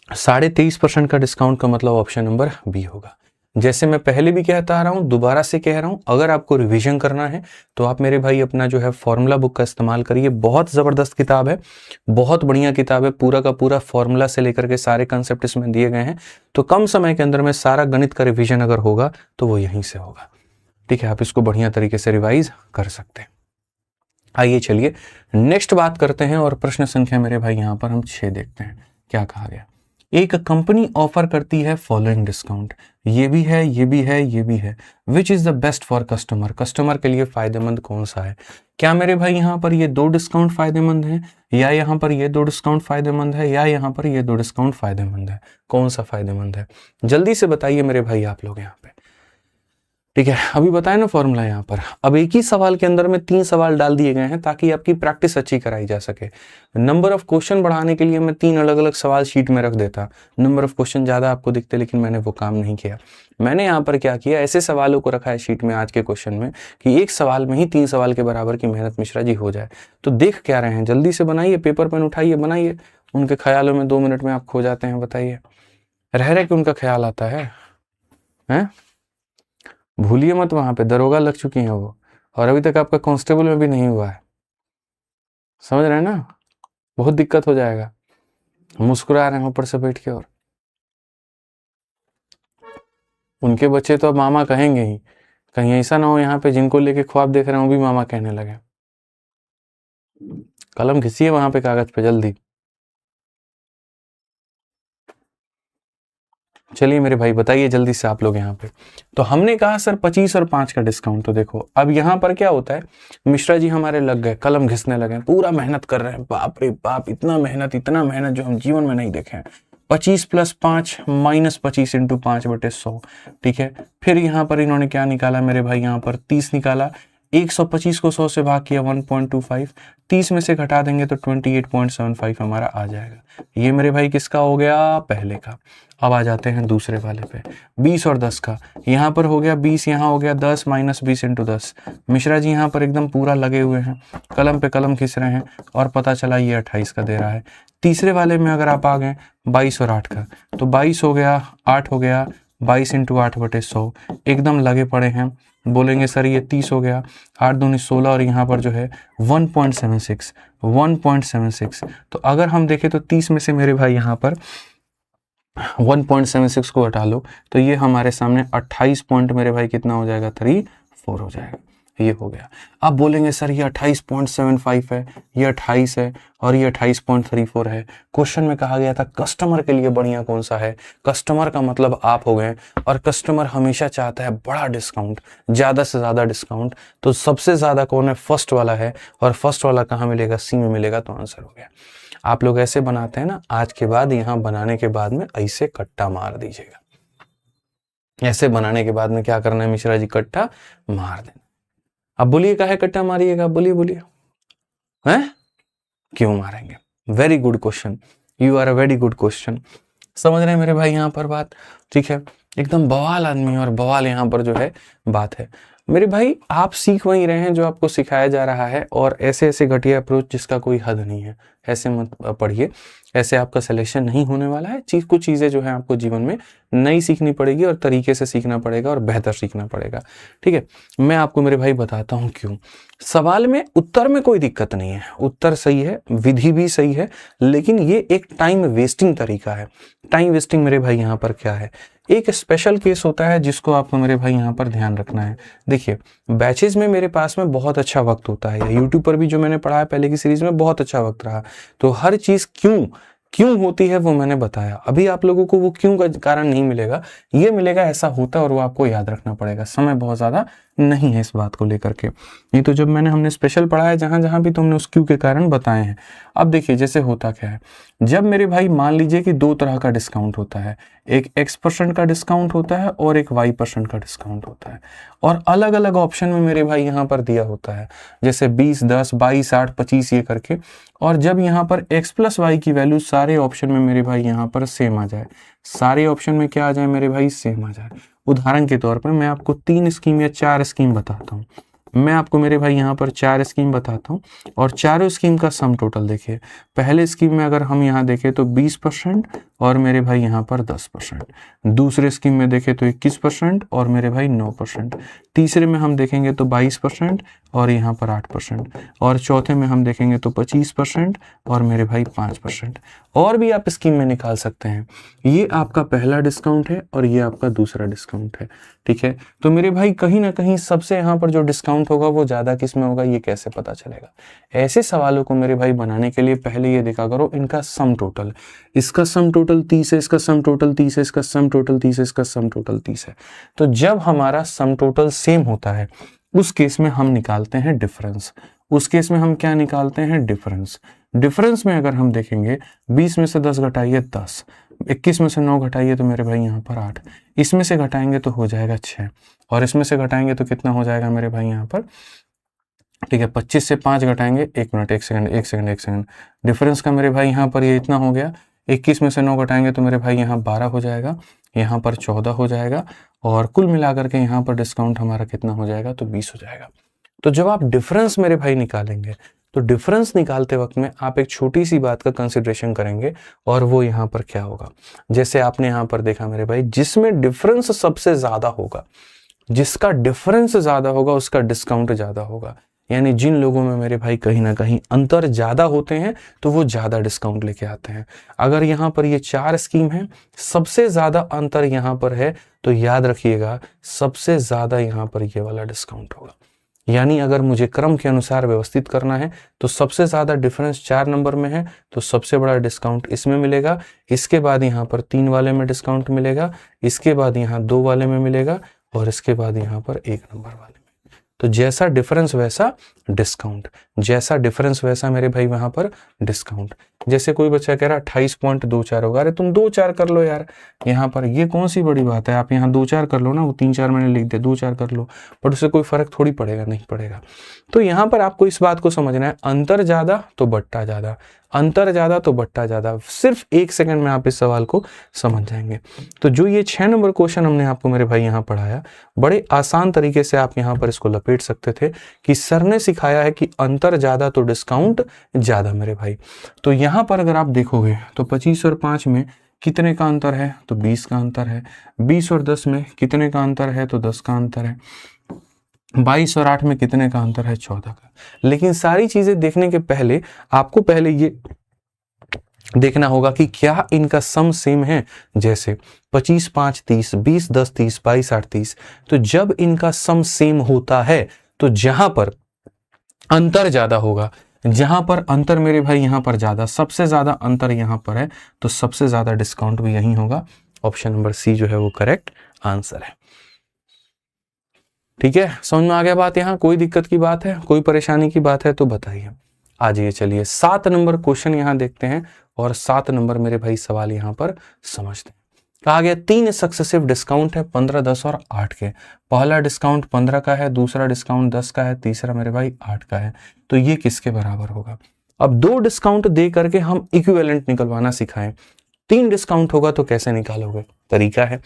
A: 23.5% का डिस्काउंट का मतलब ऑप्शन नंबर बी होगा। जैसे मैं पहले भी कहता आ रहा हूं, दोबारा से कह रहा हूं, अगर आपको रिवीजन करना है तो आप मेरे भाई अपना जो है फॉर्मूला बुक का इस्तेमाल करिए। बहुत जबरदस्त किताब है, बहुत बढ़िया किताब है। पूरा का पूरा फॉर्मूला से लेकर के सारे कंसेप्ट इसमें दिए गए हैं। तो कम समय के अंदर में सारा गणित का रिविजन अगर होगा तो वो यहीं से होगा, ठीक है। आप इसको बढ़िया तरीके से रिवाइज कर सकते हैं। आइए चलिए नेक्स्ट बात करते हैं और प्रश्न संख्या मेरे भाई यहाँ पर हम 6 देखते हैं। क्या कहा गया, एक कंपनी ऑफर करती है फॉलोइंग डिस्काउंट। ये भी है, ये भी है, ये भी है। Which is the best for customer, customer के लिए फायदेमंद कौन सा है। क्या मेरे भाई यहाँ पर ये 2 डिस्काउंट फायदेमंद है, या यहाँ पर ये 2 डिस्काउंट फायदेमंद है, या यहाँ पर ये 2 डिस्काउंट फायदेमंद है। कौन सा फायदेमंद है, जल्दी से बताइए मेरे भाई आप लोग यहाँ पे, ठीक है। अभी बताए ना फॉर्मूला यहाँ पर। अब एक ही सवाल के अंदर में 3 सवाल डाल दिए गए हैं ताकि आपकी प्रैक्टिस अच्छी कराई जा सके। नंबर ऑफ क्वेश्चन बढ़ाने के लिए मैं 3 अलग अलग सवाल शीट में रख देता, नंबर ऑफ क्वेश्चन ज्यादा आपको दिखते, लेकिन मैंने वो काम नहीं किया। मैंने यहाँ पर क्या किया, ऐसे सवालों को रखा है शीट में आज के क्वेश्चन में कि एक सवाल में ही 3 सवाल के बराबर की मेहनत मिश्रा जी हो जाए। तो देख क्या रहे हैं, जल्दी से बनाइए, पेपर पेन उठाइए, बनाइए। उनके ख्यालों में 2 मिनट में आप खो जाते हैं, बताइए। रह रहे कि उनका ख्याल आता है, हैं? भूलिए मत, वहां पे दरोगा लग चुकी हैं वो, और अभी तक आपका कांस्टेबल में भी नहीं हुआ है। समझ रहे हैं ना, बहुत दिक्कत हो जाएगा। मुस्कुरा रहे हैं ऊपर से बैठ के, और उनके बच्चे तो अब मामा कहेंगे ही। कहीं ऐसा ना हो यहाँ पे जिनको लेके ख्वाब देख रहे हैं वो भी मामा कहने लगे। कलम घिसिए वहां पे कागज पे जल्दी। चलिए मेरे भाई बताइए जल्दी से आप लोग यहाँ पे। तो हमने कहा सर 25 और 5 का डिस्काउंट, तो देखो अब यहाँ पर क्या होता है, मिश्रा जी हमारे लग गए, कलम घिसने लगे, पूरा मेहनत कर रहे हैं, बाप रे बाप, इतना मेहनत जो हम जीवन में नहीं देखे हैं। 25 + 5 -25 × 5/100, ठीक है। फिर यहाँ पर इन्होंने क्या निकाला मेरे भाई, यहाँ पर 30 निकाला, 125 को 100 से भाग किया 1.25, 30 में से घटा देंगे तो 28.75 हमारा आ जाएगा। ये मेरे भाई किसका हो गया, पहले का। अब आ जाते हैं दूसरे वाले पे, 20 और 10 का। यहाँ पर हो गया 20, यहाँ हो गया 10 -20 × 10। मिश्रा जी यहाँ पर एकदम पूरा लगे हुए हैं, कलम पे कलम खींच रहे हैं, और पता चला ये 28 का दे रहा है। तीसरे वाले में अगर आप आ गए 22 और 8 का, तो 22 हो गया, 8 हो गया, 22 × 8/100, एकदम लगे पड़े हैं। बोलेंगे सर ये 30 हो गया, 8 दूनी 16, और यहाँ पर जो है 1.76। तो अगर हम देखें तो 30 में से मेरे भाई यहाँ पर 1.76 को हटा लो, तो ये हमारे सामने 28 पॉइंट मेरे भाई कितना हो जाएगा, 34 हो जाएगा। ये हो गया। अब बोलेंगे सर ये 28.75 है, ये 28 है, और ये 28.34 है। क्वेश्चन में कहा गया था कस्टमर के लिए बढ़िया कौन सा है। कस्टमर का मतलब आप हो गए, और कस्टमर हमेशा चाहता है बड़ा डिस्काउंट, ज़्यादा से ज़्यादा डिस्काउंट। तो सबसे ज़्यादा कौन है, फर्स्ट वाला है, और फर्स्ट वाला कहाँ मिलेगा, सी में मिलेगा। तो आंसर हो गया। आप लोग ऐसे बनाते हैं ना, आज के बाद यहाँ बनाने के बाद में ऐसे कट्टा मार दीजिएगा। ऐसे बनाने के बाद में क्या करना है मिश्रा जी, कट्टा मार देना। अब बोलिए काहे कट्टा मारिएगा, बोलिए हैं, क्यों मारेंगे। Very good question, you are a very good question. समझ रहे हैं मेरे भाई यहाँ पर बात, ठीक है। एकदम बवाल आदमी, और बवाल यहाँ पर जो है बात है मेरे भाई। आप सीख वही रहे हैं जो आपको सिखाया जा रहा है, और ऐसे ऐसे घटिया अप्रोच जिसका कोई हद नहीं है, ऐसे मत पढ़िए, ऐसे आपका सिलेक्शन नहीं होने वाला है। कुछ चीज़ें जो है आपको जीवन में नई सीखनी पड़ेगी, और तरीके से सीखना पड़ेगा, और बेहतर सीखना पड़ेगा, ठीक है। मैं आपको मेरे भाई बताता हूँ क्यों। सवाल में उत्तर में कोई दिक्कत नहीं है, उत्तर सही है, विधि भी सही है, लेकिन ये एक टाइम वेस्टिंग तरीका है। टाइम वेस्टिंग मेरे भाई यहाँ पर क्या है, एक स्पेशल केस होता है जिसको आपको मेरे भाई यहाँ पर ध्यान रखना है। देखिए बैचेज में मेरे पास में बहुत अच्छा वक्त होता है, या यूट्यूब पर भी जो मैंने पढ़ा है पहले की सीरीज में बहुत अच्छा वक्त रहा। तो हर चीज़ क्यों होती है वो मैंने बताया। अभी आप लोगों को वो क्यों का कारण नहीं मिलेगा, ये मिलेगा ऐसा होता है, और वो आपको याद रखना पड़ेगा। समय बहुत ज़्यादा नहीं है इस बात को लेकर के। नहीं तो जब हमने स्पेशल पढ़ा है जहाँ जहाँ भी तो हमने उस क्यों के कारण बताए हैं। अब देखिए जैसे होता क्या है, जब मेरे भाई मान लीजिए कि 2 तरह का डिस्काउंट होता है, एक X% का डिस्काउंट होता है, और एक Y% का डिस्काउंट होता है, और अलग अलग ऑप्शन में मेरे भाई यहाँ पर दिया होता है, जैसे 20, 10, 22, 8, 25 ये करके। और जब यहाँ पर X + Y की वैल्यू सारे ऑप्शन में मेरे भाई यहाँ पर सेम आ जाए, सारे ऑप्शन में क्या आ जाए मेरे भाई, सेम आ जाए। उदाहरण के तौर पर मैं आपको 3 स्कीम या 4 स्कीम बताता हूँ। मैं आपको मेरे भाई यहाँ पर 4 स्कीम बताता हूँ, और चारों स्कीम का सम टोटल देखिए। पहले स्कीम में अगर हम यहाँ देखें तो 20%, और मेरे भाई यहाँ पर 10%। दूसरे स्कीम में देखें तो 21%, और मेरे भाई 9%। तीसरे में हम देखेंगे तो 22%, और यहाँ पर 8%। और चौथे में हम देखेंगे तो 25%, और मेरे भाई 5%। और भी आप स्कीम में निकाल सकते हैं। ये आपका पहला डिस्काउंट है, और ये आपका दूसरा डिस्काउंट है, ठीक है। तो मेरे भाई कहीं ना कहीं सबसे यहाँ पर जो डिस्काउंट होगा वो ज़्यादा किस में होगा, ये कैसे पता चलेगा। ऐसे सवालों को मेरे भाई बनाने के लिए पहले ये देखा करो इनका सम टोटल। इसका सम टोटल 30 है, इसका सम टोटल 30 है, इसका सम टोटल 30 है, इसका सम टोटल 30 है। तो जब हमारा सम टोटल सेम होता है उस केस में हम निकालते हैं डिफरेंस। उस केस में हम क्या निकालते हैं, डिफरेंस। डिफरेंस में अगर हम देखेंगे 20 में से 10 घटाइए 10, 21 में से 9 घटाइए तो मेरे भाई यहाँ पर 8, इसमें से घटाएंगे तो हो जाएगा 6, और इसमें से घटाएंगे तो कितना हो जाएगा मेरे भाई यहाँ पर, ठीक है। 25 से 5 घटाएंगे, एक सेकंड, डिफरेंस का मेरे भाई यहाँ पर ये इतना हो गया। 21 में से 9 घटाएंगे तो मेरे भाई यहाँ 12 हो जाएगा, यहाँ पर 14 हो जाएगा, और कुल मिलाकर के यहाँ पर डिस्काउंट हमारा कितना हो जाएगा, तो 20 हो जाएगा। तो जब आप डिफरेंस मेरे भाई निकालेंगे, तो डिफरेंस निकालते वक्त में आप एक छोटी सी बात का कंसिडरेशन करेंगे, और वो यहाँ पर क्या होगा, जैसे आपने यहाँ पर देखा मेरे भाई, जिसमें डिफरेंस सबसे ज्यादा होगा, जिसका डिफरेंस ज्यादा होगा उसका डिस्काउंट ज्यादा होगा। यानी जिन लोगों में मेरे भाई कहीं ना कहीं अंतर ज्यादा होते हैं तो वो ज्यादा डिस्काउंट लेके आते हैं। अगर यहाँ पर ये 4 स्कीम है, सबसे ज्यादा अंतर यहाँ पर है, तो याद रखिएगा सबसे ज्यादा यहाँ पर ये वाला डिस्काउंट होगा। यानी अगर मुझे क्रम के अनुसार व्यवस्थित करना है तो सबसे ज़्यादा डिफरेंस 4 नंबर में है, तो सबसे बड़ा डिस्काउंट इसमें मिलेगा, इसके बाद यहाँ पर 3 वाले में डिस्काउंट मिलेगा, इसके बाद यहाँ 2 वाले में मिलेगा, और इसके बाद यहाँ पर 1 नंबर वाले में। तो जैसा डिफरेंस वैसा डिस्काउंट, जैसा डिफरेंस वैसा मेरे भाई वहां पर डिस्काउंट। जैसे कोई बच्चा कह रहा 28.24 होगा, अरे तुम 2-4 कर लो यार, यहाँ पर ये कौन सी बड़ी बात है, आप यहाँ 2-4 कर लो ना, वो 3-4 मैंने लिख दिया, 2-4 कर लो, बट उससे कोई फर्क थोड़ी पड़ेगा, नहीं पड़ेगा। तो यहाँ पर आपको इस बात को समझना है, अंतर ज्यादा तो बट्टा ज्यादा, अंतर ज्यादा तो बट्टा ज्यादा। सिर्फ 1 सेकंड में आप इस सवाल को समझ जाएंगे। तो जो ये 6 नंबर क्वेश्चन हमने आपको मेरे भाई यहाँ पढ़ाया, बड़े आसान तरीके से आप यहाँ पर इसको लपेट सकते थे कि सर ने सिखाया है कि अंतर ज्यादा तो डिस्काउंट ज्यादा मेरे भाई। तो यहाँ पर अगर आप देखोगे तो 25 और 5 में कितने का अंतर है, तो 20 का अंतर है। 20 और 10 में कितने का अंतर है, तो 10 का अंतर है। 22 और 8 में कितने का अंतर है, 14 का। लेकिन सारी चीजें देखने के पहले आपको पहले ये देखना होगा कि क्या इनका सम सेम है। जैसे 25 5 30, 20 10 30, 22 8 30। तो जब इनका सम सेम होता है तो जहां पर अंतर ज्यादा होगा, जहां पर अंतर मेरे भाई यहां पर ज्यादा, सबसे ज्यादा अंतर यहां पर है, तो सबसे ज्यादा डिस्काउंट भी यही होगा। ऑप्शन नंबर सी जो है वो करेक्ट आंसर है। ठीक है, समझ में आ गया बात? यहां कोई दिक्कत की बात है, कोई परेशानी की बात है तो बताइए। आ जाइए, चलिए 7 नंबर क्वेश्चन यहां देखते हैं, और 7 नंबर मेरे भाई सवाल यहां पर समझते हैं। कहा गया 3 सक्सेसिव डिस्काउंट है 15, 10 और 8 के। पहला डिस्काउंट 15 का है, दूसरा डिस्काउंट 10 का है, तीसरा मेरे भाई 8 का है। तो ये किसके बराबर होगा? अब 2 डिस्काउंट दे करके हम इक्विवेलेंट निकलवाना सिखाएं। 3 डिस्काउंट होगा तो कैसे निकालोगे? तरीका है।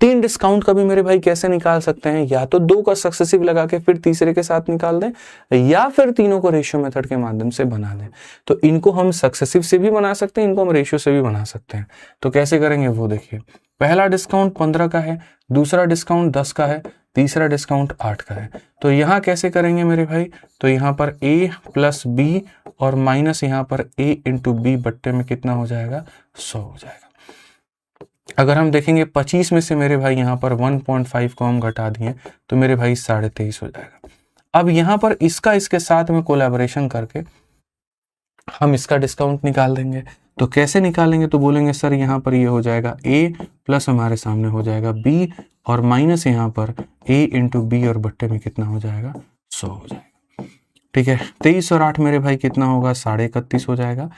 A: 3 डिस्काउंट का भी मेरे भाई कैसे निकाल सकते हैं? या तो 2 का सक्सेसिव लगा के फिर तीसरे के साथ निकाल दें, या फिर तीनों को रेशियो मेथड के माध्यम से बना दें। तो इनको हम सक्सेसिव से भी बना सकते हैं, इनको हम रेशियो से भी बना सकते हैं। तो कैसे करेंगे वो देखिए। पहला डिस्काउंट 15 का है, दूसरा डिस्काउंट 10 का है, तीसरा डिस्काउंट 8 का है। तो यहाँ कैसे करेंगे मेरे भाई? तो यहाँ पर a प्लस बी और माइनस यहाँ पर a इंटू बी बट्टे में कितना हो जाएगा? 100 हो जाएगा। अगर हम देखेंगे 25 में से मेरे भाई यहाँ पर 1.5 को हम घटा दिए तो मेरे भाई 23.5 हो जाएगा। अब यहाँ पर इसका इसके साथ में कोलैबोरेशन करके हम इसका डिस्काउंट निकाल देंगे। तो कैसे निकालेंगे? तो बोलेंगे सर यहाँ पर ये हो जाएगा a प्लस हमारे सामने हो जाएगा b और माइनस यहाँ पर a इंटू बी और बट्टे में कितना हो जाएगा? 100 हो जाएगा। ठीक है, 23 और 8 मेरे भाई कितना होगा? 31.5 हो जाएगा।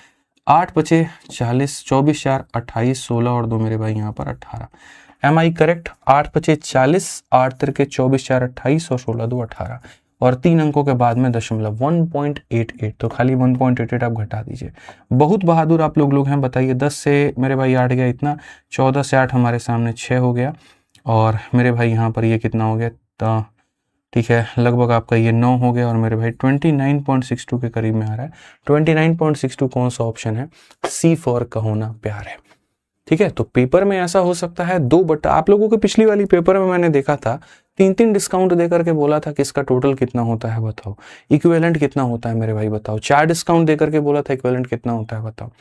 A: 8 बचे 40, 24 4 28, 16 और 2 मेरे भाई यहाँ पर 18। एम आई करेक्ट? 8 बचे 40, 8 तिरके 24 4 28 और 16 2 18, और 3 अंकों के बाद में दशमलव 1.88। तो खाली 1.88 आप घटा दीजिए। बहुत बहादुर आप लोग हैं। बताइए 10 से मेरे भाई 8 गया इतना, 14 से 8 हमारे सामने 6 हो गया, और मेरे भाई यहाँ पर ये कितना हो गया? तो ठीक है, लगभग आपका ये 9 हो गया, और मेरे भाई 29.62 के करीब में आ रहा है। 29.62 कौन सा ऑप्शन है? सी फॉर कहो ना प्यार है। ठीक है, तो पेपर में ऐसा हो सकता है 2 बट्टा, आप लोगों के पिछली वाली पेपर में मैंने देखा था 3-3 डिस्काउंट दे करके बोला था कि इसका टोटल कितना होता है बताओ, इक्विवेलेंट कितना होता है मेरे भाई बताओ। 4 डिस्काउंट दे करके बोला था इक्विवेलेंट कितना होता है बताओ।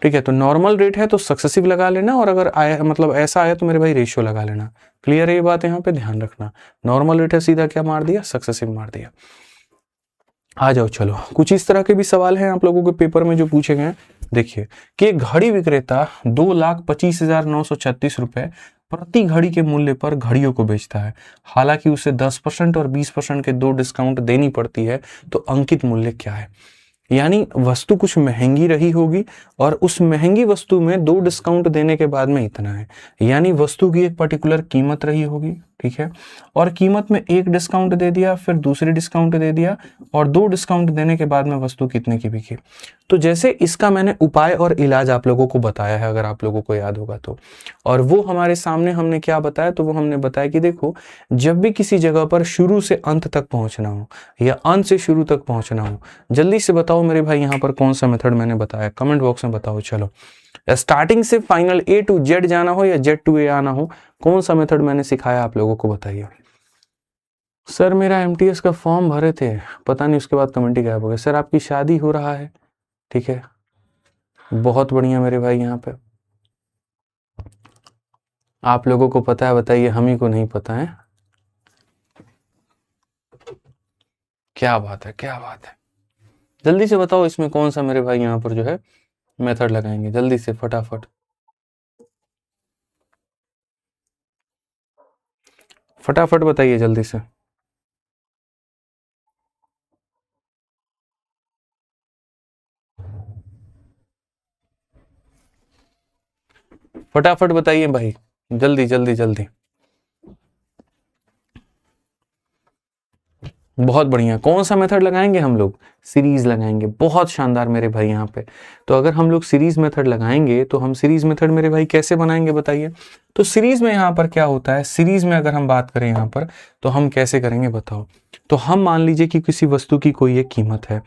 A: ठीक है, तो नॉर्मल रेट है तो सक्सेसिव लगा लेना, और अगर आया मतलब ऐसा आया तो मेरे भाई रेशियो लगा लेना। क्लियर है ये बात? यहाँ पे ध्यान रखना। नॉर्मल रेट है, सीधा क्या मार दिया? सक्सेसिव मार दिया। आ जाओ, चलो कुछ इस तरह के भी सवाल हैं आप लोगों के पेपर में जो पूछे गए हैं। देखिए कि घड़ी विक्रेता 2,25,936 रुपए प्रति घड़ी के मूल्य पर घड़ियों को बेचता है, हालांकि उसे 10% और 20% के 2 डिस्काउंट देनी पड़ती है, तो अंकित मूल्य क्या है? यानी वस्तु कुछ महंगी रही होगी, और उस महंगी वस्तु में 2 डिस्काउंट देने के बाद में इतना है, यानी वस्तु की एक पर्टिकुलर कीमत रही होगी। ठीक है, और कीमत में 1 डिस्काउंट दे दिया, फिर दूसरी डिस्काउंट दे दिया, और 2 डिस्काउंट देने के बाद में वस्तु कितने की बिकी। तो जैसे इसका मैंने उपाय और इलाज आप लोगों को बताया है, अगर आप लोगों को याद होगा तो, और वो हमारे सामने हमने क्या बताया? तो वो हमने बताया कि देखो, जब भी किसी जगह पर शुरू से अंत तक पहुंचना हो या अंत से शुरू तक पहुंचना हो, जल्दी से बताओ मेरे भाई यहाँ पर कौन सा मेथड मैंने बताया, कमेंट बॉक्स में बताओ। चलो, स्टार्टिंग से फाइनल A to Z जाना हो या Z to A आना हो, कौन सा मेथड मैंने सिखाया आप लोगों को बताइए। सर मेरा MTS का फॉर्म भरे थे, पता नहीं उसके बाद कमेंट ही गायब हो गया। सर आपकी शादी हो रहा है, ठीक है, बहुत बढ़िया मेरे भाई। यहाँ पे आप लोगों को पता है, बताइए, हम ही को नहीं पता है। क्या बात है, क्या बात है। जल्दी से बताओ इसमें कौन सा मेरे भाई यहाँ पर जो है मेथड लगाएंगे, जल्दी से फटाफट फटाफट बताइए जल्दी से। फटाफट बताइए भाई, जल्दी जल्दी जल्दी। बहुत बढ़िया। कौन सा मेथड लगाएंगे हम लोग? सीरीज लगाएंगे। बहुत शानदार मेरे भाई यहाँ पे। तो अगर हम लोग सीरीज मेथड लगाएंगे तो हम सीरीज मेथड मेरे भाई कैसे बनाएंगे बताइए। तो सीरीज में यहाँ पर क्या होता है, सीरीज में अगर हम बात करें यहाँ पर तो हम कैसे करेंगे बताओ। तो हम मान लीजिए कि किसी वस्तु की कोई एक कीमत है,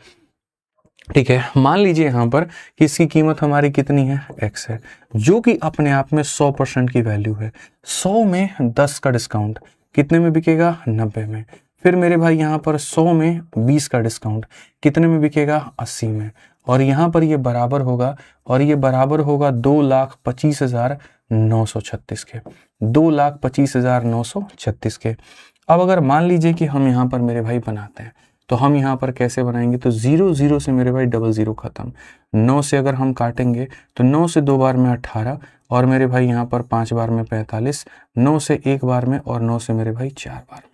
A: ठीक है। मान लीजिए यहाँ पर कि इसकी कीमत हमारी कितनी है, x है, जो कि अपने आप में 100% की वैल्यू है। 100 में 10 का डिस्काउंट कितने में बिकेगा, 90 में। फिर मेरे भाई यहाँ पर 100 में 20 का डिस्काउंट कितने में बिकेगा, 80 में। और यहाँ पर ये बराबर होगा, और ये बराबर होगा 2,25,936 के, 2,25,936 के। अब अगर मान लीजिए कि हम यहाँ पर मेरे भाई बनाते हैं, तो हम यहाँ पर कैसे बनाएंगे, तो 0 0 से मेरे भाई 00 खत्म। 9 से अगर हम काटेंगे तो 9 से 2 बार में 18, और मेरे भाई यहाँ पर 5 बार में 45, 9 से 1 बार में, और 9 से मेरे भाई 4 बार में।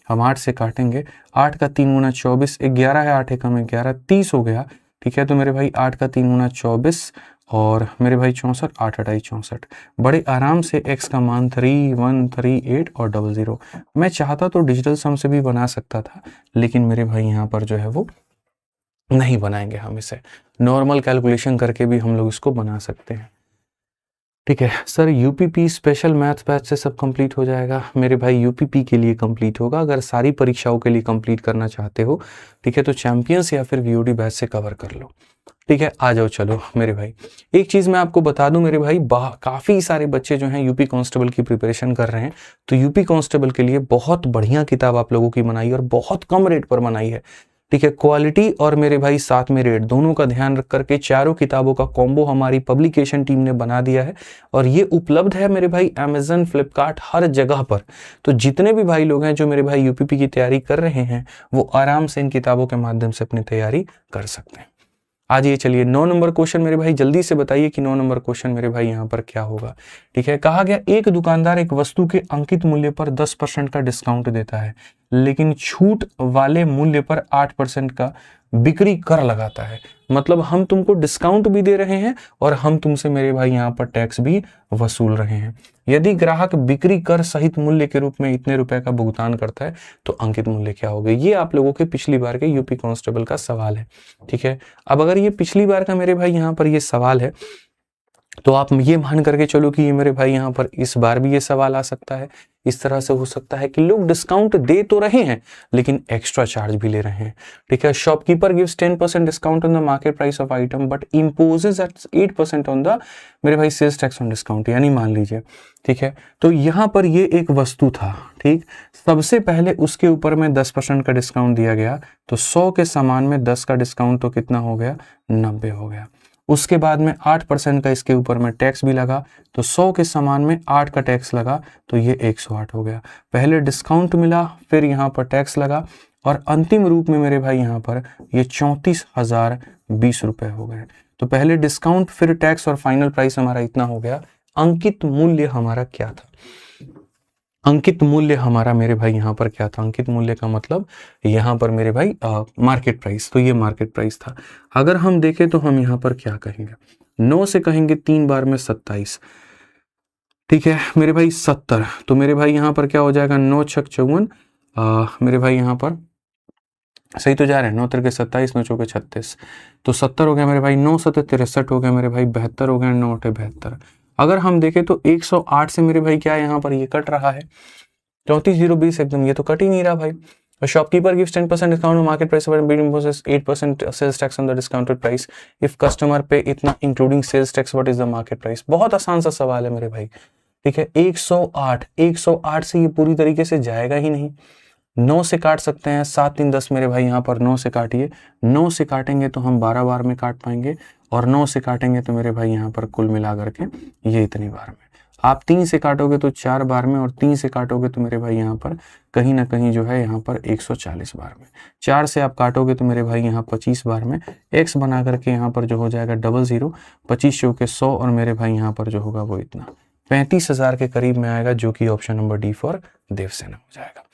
A: हम 8 से काटेंगे, 8 का 3 गुना 24, 11 है, 8 एकम 11, 30 हो गया, ठीक है। तो मेरे भाई 8 का 3 गुना 24, और मेरे भाई 64, 8 अठाई 64। बड़े आराम से x का मान 3138 और 00। मैं चाहता तो डिजिटल सम से भी बना सकता था, लेकिन मेरे भाई यहाँ पर जो है वो नहीं बनाएंगे। हम इसे नॉर्मल कैलकुलेशन करके भी हम लोग इसको बना सकते हैं, ठीक है। Sir UPP special math batch से सब कंप्लीट हो जाएगा? मेरे भाई यूपीपी के लिए कंप्लीट होगा। अगर सारी परीक्षाओं के लिए कंप्लीट करना चाहते हो, ठीक है, तो चैंपियंस या फिर वीओडी बैच से कवर कर लो, ठीक है। आ जाओ चलो मेरे भाई। एक चीज मैं आपको बता दूं मेरे भाई, काफी सारे बच्चे जो हैं यूपी कांस्टेबल की प्रिपरेशन कर रहे हैं, तो यूपी कांस्टेबल के लिए बहुत बढ़िया किताब आप लोगों की बनाई है, और बहुत कम रेट पर बनाई है, ठीक है। क्वालिटी और मेरे भाई साथ में रेट दोनों का ध्यान रख करके चारों किताबों का कॉम्बो हमारी पब्लिकेशन टीम ने बना दिया है, और ये उपलब्ध है मेरे भाई अमेजन, फ्लिपकार्ट, हर जगह पर। तो जितने भी भाई लोग हैं जो मेरे भाई यूपीपी की तैयारी कर रहे हैं, वो आराम से इन किताबों के माध्यम से अपनी तैयारी कर सकते हैं। आज ये चलिए 9 नंबर क्वेश्चन मेरे भाई, जल्दी से बताइए कि 9 नंबर क्वेश्चन मेरे भाई यहाँ पर क्या होगा, ठीक है। कहा गया एक दुकानदार एक वस्तु के अंकित मूल्य पर 10% का डिस्काउंट देता है, लेकिन छूट वाले मूल्य पर 8% का बिक्री कर लगाता है। मतलब हम तुमको डिस्काउंट भी दे रहे हैं, और हम तुमसे मेरे भाई यहाँ पर टैक्स भी वसूल रहे हैं। यदि ग्राहक बिक्री कर सहित मूल्य के रूप में इतने रुपए का भुगतान करता है, तो अंकित मूल्य क्या होगा। ये आप लोगों के पिछली बार के यूपी कांस्टेबल का सवाल है, ठीक है। अब अगर ये पिछली बार का मेरे भाई यहाँ पर ये सवाल है, तो आप ये मान करके चलो कि ये मेरे भाई यहाँ पर इस बार भी ये सवाल आ सकता है। इस तरह से हो सकता है कि लोग डिस्काउंट दे तो रहे हैं, लेकिन एक्स्ट्रा चार्ज भी ले रहे हैं, ठीक है। Shopkeeper gives 10% discount on the market price of item but imposes at 8% on the मेरे भाई सेल्स टैक्स ऑन डिस्काउंट। यानी मान लीजिए, ठीक है, तो यहाँ पर ये एक वस्तु था, ठीक। सबसे पहले उसके ऊपर में 10% का डिस्काउंट दिया गया, तो 100 के सामान में 10 का डिस्काउंट तो कितना हो गया, 90 हो गया। उसके बाद में 8% का इसके ऊपर में टैक्स भी लगा, तो 100 के सामान में 8 का टैक्स लगा, तो ये 108 हो गया। पहले डिस्काउंट मिला, फिर यहाँ पर टैक्स लगा, और अंतिम रूप में मेरे भाई यहाँ पर ये 34,020 रुपए हो गए। तो पहले डिस्काउंट, फिर टैक्स, और फाइनल प्राइस हमारा इतना हो गया। अंकित मूल्य हमारा क्या था, अंकित मूल्य हमारा मेरे भाई यहाँ पर क्या था, अंकित मूल्य का मतलब यहाँ पर मेरे भाई मार्केट प्राइस। तो ये मार्केट प्राइस था। अगर हम देखें तो हम यहाँ पर क्या कहेंगे, 9 से कहेंगे 3 बार में 27, ठीक है मेरे भाई 70। तो मेरे भाई यहाँ पर क्या हो जाएगा, 9 छक 54, मेरे भाई यहाँ पर सही तो जा रहे हैं, 9 तिरके 27, 9 चौके 36, तो 70 हो गया मेरे भाई, 9 सत्ते 63 हो गया मेरे भाई, 72 हो गया, 9 अठे 72। अगर हम देखें तो 108 से मेरे भाई क्या यहाँ पर ये कट रहा है, 34,020 एकदम ये तो कट ही नहीं रहा भाई। Shopkeeper gives 10% discount on market price but imposes 8% sales tax on the discounted price if customer pay इतना including sales tax what is the market price. बहुत आसान सा सवाल है मेरे भाई, ठीक है। 108 से ये पूरी तरीके से जाएगा ही नहीं। 9 से काट सकते हैं, 7 3 10 मेरे भाई यहाँ पर 9 से काटिए, 9 से काटेंगे तो हम 12 बार में काट पाएंगे, और 9 से काटेंगे तो मेरे भाई यहाँ पर कुल मिला करके ये इतनी बार में। आप 3 से काटोगे तो 4 बार में, और 3 से काटोगे तो मेरे भाई यहाँ पर कहीं ना कहीं जो है यहाँ पर 140 बार में। 4 से आप काटोगे तो मेरे भाई यहाँ 25 बार में। x बना करके यहाँ पर जो हो जाएगा 00, 25 चौके 100, और मेरे भाई यहाँ पर जो होगा वो इतना 35,000 के करीब में आएगा, जो कि option number D for Devsena हो जाएगा,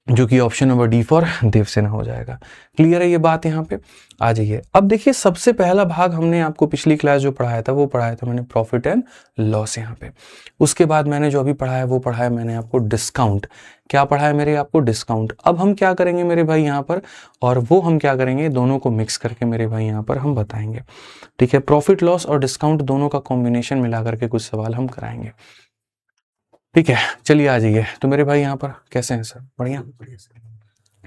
A: जो कि option number D for Devsena हो जाएगा। क्लियर है ये बात? यहाँ पे आ जाइए। अब देखिए, सबसे पहला भाग हमने आपको पिछली क्लास जो पढ़ाया था वो पढ़ाया था मैंने प्रॉफिट एंड लॉस यहाँ पे। उसके बाद मैंने जो अभी पढ़ाया वो पढ़ाया मैंने आपको डिस्काउंट। क्या पढ़ाया मेरे आपको? डिस्काउंट। अब हम क्या करेंगे मेरे भाई यहाँ पर, और वो हम क्या करेंगे, दोनों को मिक्स करके मेरे भाई यहाँ पर हम बताएंगे। ठीक है, प्रॉफिट लॉस और डिस्काउंट दोनों का कॉम्बिनेशन मिला करके कुछ सवाल हम कराएंगे। ठीक है, चलिए आ जाइए। तो मेरे भाई यहाँ पर कैसे हैं सर? बढ़िया।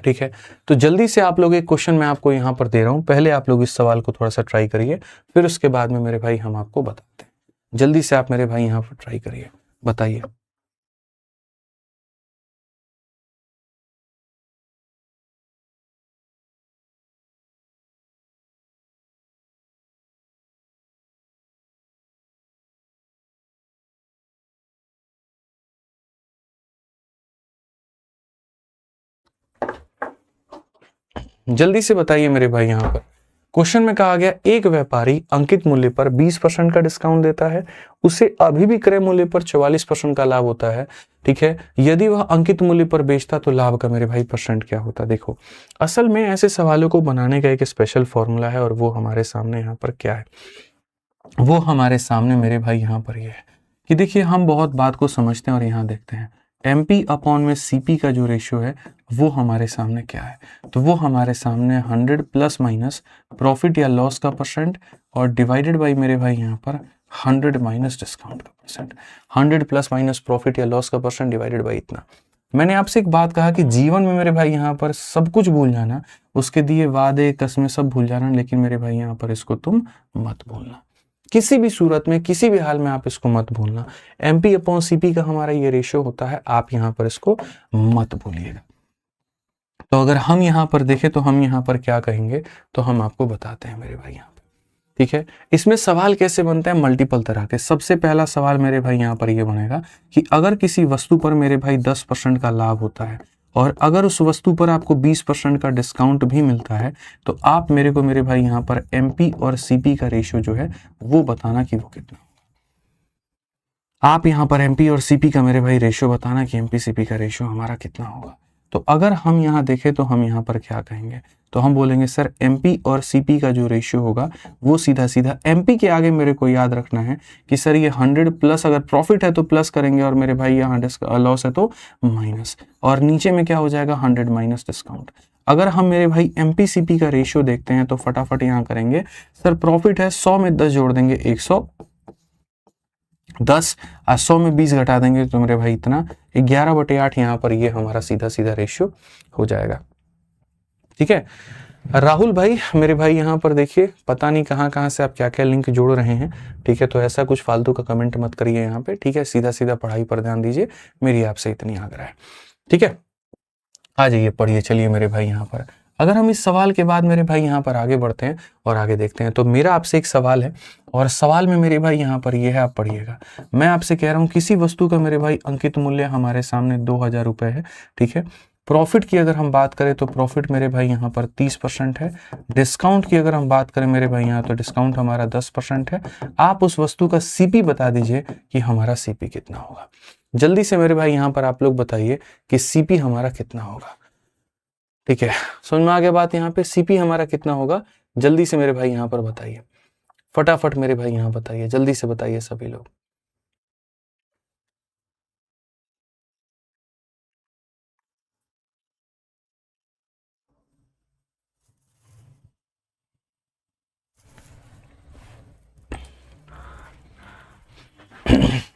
A: ठीक है, तो जल्दी से आप लोग एक क्वेश्चन मैं आपको यहाँ पर दे रहा हूँ, पहले आप लोग इस सवाल को थोड़ा सा ट्राई करिए, फिर उसके बाद में मेरे भाई हम आपको बताते हैं। जल्दी से आप मेरे भाई यहाँ पर ट्राई करिए, बताइए। जल्दी से बताइए मेरे भाई। यहाँ पर क्वेश्चन में कहा गया, एक व्यापारी अंकित मूल्य पर 20% का डिस्काउंट देता है, उसे अभी भी क्रय मूल्य पर 44% का लाभ होता है। ठीक है, यदि वह अंकित मूल्य पर बेचता तो लाभ का मेरे भाई परसेंट क्या होता? देखो, असल में ऐसे सवालों को बनाने का एक स्पेशल फॉर्मूला है, और वो हमारे सामने यहाँ पर क्या है, वो हमारे सामने मेरे भाई यहाँ पर ये है कि देखिए, हम बहुत बात को समझते हैं और यहाँ देखते हैं MP अपॉन में CP का जो रेशियो है वो हमारे सामने क्या है, तो वो हमारे सामने 100 प्लस माइनस प्रॉफिट या लॉस का परसेंट, और डिवाइडेड बाई मेरे भाई यहाँ पर 100 माइनस डिस्काउंट का परसेंट। 100 प्लस माइनस प्रॉफिट या लॉस का परसेंट डिवाइडेड बाई इतना। मैंने आपसे एक बात कहा कि जीवन में मेरे भाई यहाँ पर सब कुछ भूल जाना, उसके दिए वादे कस्में सब भूल जाना, लेकिन मेरे भाई यहाँ पर इसको तुम मत भूलना, किसी भी सूरत में किसी भी हाल में आप इसको मत भूलना। MP अपॉन CP का हमारा ये रेशियो होता है, आप यहाँ पर इसको मत भूलिएगा। तो अगर हम यहाँ पर देखें तो हम यहाँ पर क्या कहेंगे, तो हम आपको बताते हैं मेरे भाई यहाँ पे। ठीक है, इसमें सवाल कैसे बनते हैं? मल्टीपल तरह के। सबसे पहला सवाल मेरे भाई यहाँ पर ये बनेगा कि अगर किसी वस्तु पर मेरे भाई 10% का लाभ होता है, और अगर उस वस्तु पर आपको 20% का डिस्काउंट भी मिलता है, तो आप मेरे को मेरे भाई यहाँ पर MP और CP का रेशियो जो है वो बताना कि वो कितना। आप यहाँ पर MP और CP का मेरे भाई रेशियो बताना कि MP CP का रेशियो हमारा कितना होगा। तो अगर हम यहाँ देखें तो हम यहाँ पर क्या कहेंगे, तो हम बोलेंगे सर MP और CP का जो रेशियो होगा वो सीधा सीधा MP के आगे मेरे को याद रखना है कि सर ये 100 प्लस, अगर प्रॉफिट है तो प्लस करेंगे, और मेरे भाई यहाँ लॉस है तो माइनस, और नीचे में क्या हो जाएगा 100 माइनस डिस्काउंट। अगर हम मेरे भाई MP CP का रेशियो देखते हैं तो फटाफट यहाँ करेंगे, सर प्रॉफिट है 100 में 10 जोड़ देंगे 110, 100 में 20 घटा देंगे तो मेरे भाई इतना 11/8 यहाँ पर ये हमारा सीधा सीधा रेशियो हो जाएगा। ठीक है राहुल भाई, मेरे भाई यहाँ पर देखिए, पता नहीं कहाँ कहाँ से आप क्या क्या लिंक जोड़ रहे हैं। ठीक है, तो ऐसा कुछ फालतू का कमेंट मत करिए यहाँ पे। ठीक है, सीधा सीधा पढ़ाई पर ध्यान दीजिए, मेरी आपसे इतनी आग्रह है। ठीक है, आ जाइए पढ़िए। चलिए मेरे भाई यहाँ पर अगर हम इस सवाल के बाद मेरे भाई यहाँ पर आगे बढ़ते हैं और आगे देखते हैं, तो मेरा आपसे एक सवाल है, और सवाल में मेरे भाई यहाँ पर ये है, आप पढ़िएगा। मैं आपसे कह रहा हूँ किसी वस्तु का मेरे भाई अंकित मूल्य हमारे सामने 2000 रुपये है। ठीक है, प्रॉफिट की अगर हम बात करें तो प्रॉफिट मेरे भाई यहाँ पर 30% है। डिस्काउंट की अगर हम बात करें मेरे भाई यहाँ, तो डिस्काउंट हमारा 10% है। आप उस वस्तु का CP बता दीजिए कि हमारा CP कितना होगा। जल्दी से मेरे भाई यहाँ पर आप लोग बताइए कि CP हमारा कितना होगा। ठीक है, समझ में आ गया बात? यहाँ पे CP हमारा कितना होगा, जल्दी से मेरे भाई यहाँ पर बताइए, फटाफट मेरे भाई यहाँ बताइए, जल्दी से बताइए सभी लोग।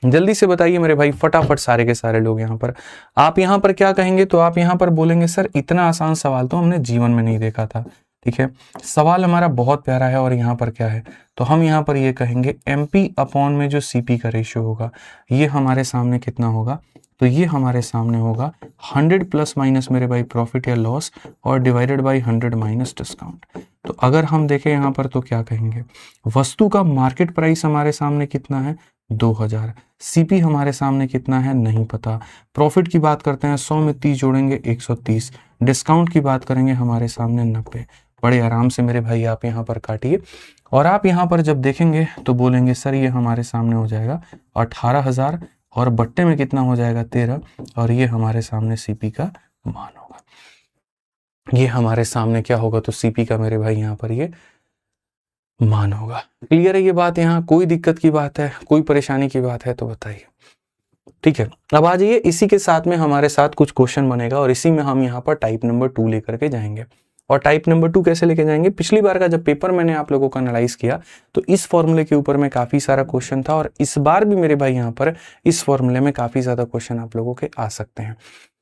A: जल्दी से बताइए मेरे भाई, फटाफट सारे के सारे लोग यहाँ पर। आप यहाँ पर क्या कहेंगे, तो आप यहाँ पर बोलेंगे सर इतना आसान सवाल तो हमने जीवन में नहीं देखा था। ठीक है, सवाल हमारा बहुत प्यारा है, और यहाँ पर क्या है, तो हम यहाँ पर ये कहेंगे MP अपॉन में जो CP का रेशियो होगा ये हमारे सामने कितना होगा, तो ये हमारे सामने होगा 100 प्लस माइनस मेरे भाई प्रॉफिट या लॉस, और डिवाइडेड बाई 100 माइनस डिस्काउंट। तो अगर हम देखें यहाँ पर तो क्या कहेंगे, वस्तु का मार्केट प्राइस हमारे सामने कितना है, 2000। सीपी हमारे सामने कितना है नहीं पता। प्रॉफिट की बात करते हैं, 100 में 30 जोड़ेंगे 130। डिस्काउंट की बात करेंगे हमारे सामने 90। बड़े आराम से मेरे भाई आप यहाँ पर काटिए और आप यहाँ पर जब देखेंगे तो बोलेंगे सर ये हमारे सामने हो जाएगा 18,000 और बट्टे में कितना हो जाएगा 13 और ये हमारे सामने सीपी का मान होगा। ये हमारे सामने क्या होगा तो सीपी का मेरे भाई यहाँ पर ये मान होगा। क्लियर है ये बात? यहाँ कोई दिक्कत की बात है, कोई परेशानी की बात है तो बताइए। ठीक है, अब आ जाइए, इसी के साथ में हमारे साथ कुछ क्वेश्चन बनेगा और इसी में हम यहाँ पर टाइप नंबर 2 लेकर के जाएंगे। और टाइप नंबर 2 कैसे लेके जाएंगे? पिछली बार का जब पेपर मैंने आप लोगों का एनालाइज किया तो इस फॉर्मूले के ऊपर में काफी सारा क्वेश्चन था और इस बार भी मेरे भाई यहाँ पर इस फॉर्मूले में काफी ज्यादा क्वेश्चन आप लोगों के आ सकते हैं।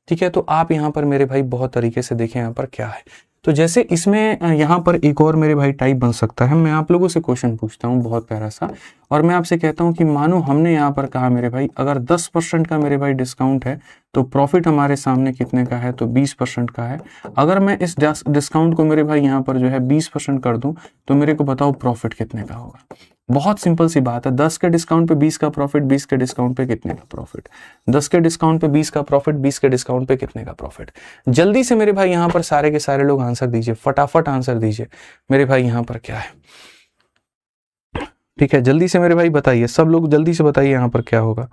A: ठीक है, तो आप यहाँ पर मेरे भाई बहुत तरीके से देखें यहाँ पर क्या है। तो जैसे इसमें यहाँ पर एक और मेरे भाई टाइप बन सकता है। मैं आप लोगों से क्वेश्चन पूछता हूँ बहुत प्यारा सा और मैं आपसे कहता हूँ कि मानो हमने यहाँ पर कहा मेरे भाई अगर 10% का मेरे भाई डिस्काउंट है तो प्रॉफिट हमारे सामने कितने का है तो 20% का है। अगर मैं इस डिस्काउंट को मेरे भाई यहाँ पर जो है 20% कर दूं तो मेरे को बताओ प्रॉफिट कितने का होगा। बहुत सिंपल सी बात है, 10 के डिस्काउंट पे 20 का प्रॉफिट, 20 के डिस्काउंट पे कितने का प्रॉफिट, 10 के डिस्काउंट पे 20 का प्रॉफिट, 20 के डिस्काउंट पे कितने का प्रॉफिट। जल्दी से मेरे भाई यहाँ पर सारे के सारे लोग आंसर दीजिए, फटाफट आंसर दीजिए मेरे भाई यहाँ पर क्या है। ठीक है, जल्दी से मेरे भाई बताइए, सब लोग जल्दी से बताइए यहाँ पर क्या होगा।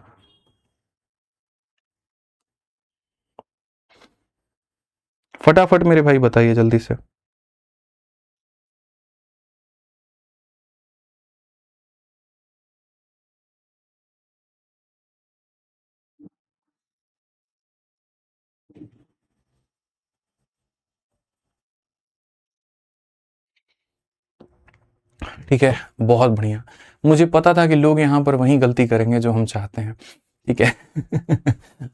A: फटाफट मेरे भाई बताइए जल्दी से। ठीक है, बहुत बढ़िया। मुझे पता था कि लोग यहाँ पर वही गलती करेंगे जो हम चाहते हैं। ठीक है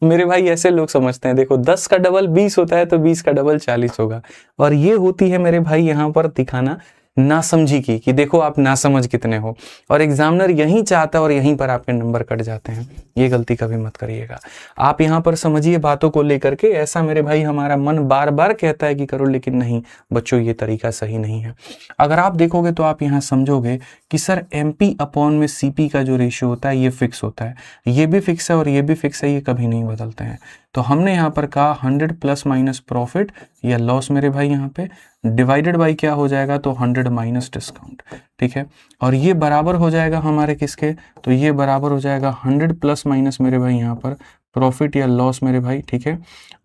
A: मेरे भाई ऐसे लोग समझते हैं, देखो 10 का डबल 20 होता है तो 20 का डबल 40 होगा और ये होती है मेरे भाई यहाँ पर दिखाना नासमझी की कि देखो आप नासमझ कितने हो और एग्जामिनर यही चाहता है और यहीं पर आपके नंबर कट जाते हैं। ये गलती कभी मत करिएगा। आप यहाँ पर समझिए बातों को लेकर के, ऐसा मेरे भाई हमारा मन बार बार कहता है कि करो लेकिन नहीं बच्चों ये तरीका सही नहीं है। अगर आप देखोगे तो आप यहाँ समझोगे कि सर MP अपॉन में CP का जो रेशियो होता है ये फिक्स होता है, ये भी फिक्स है और ये भी फिक्स है, ये कभी नहीं बदलते हैं। तो हमने यहाँ पर कहा 100 प्लस माइनस प्रॉफिट या लॉस मेरे भाई यहाँ पे डिवाइडेड बाई क्या हो जाएगा तो 100 माइनस डिस्काउंट। ठीक है, और ये बराबर हो जाएगा हमारे किसके तो ये बराबर हो जाएगा 100 प्लस माइनस मेरे भाई यहाँ पर प्रॉफिट या लॉस मेरे भाई। ठीक है,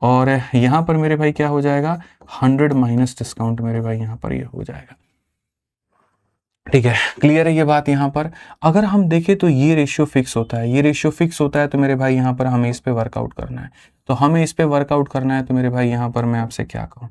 A: और यहाँ पर मेरे भाई क्या हो जाएगा 100 माइनस डिस्काउंट मेरे भाई यहाँ पर ये हो जाएगा। ठीक है, क्लियर है ये बात यहाँ पर। अगर हम देखें तो ये रेशियो फिक्स होता है, ये रेशियो फिक्स होता है तो मेरे भाई यहाँ पर हमें इस पे वर्कआउट करना है। तो हमें इस पे वर्कआउट करना है तो मेरे भाई यहाँ पर मैं आपसे क्या कहूँ,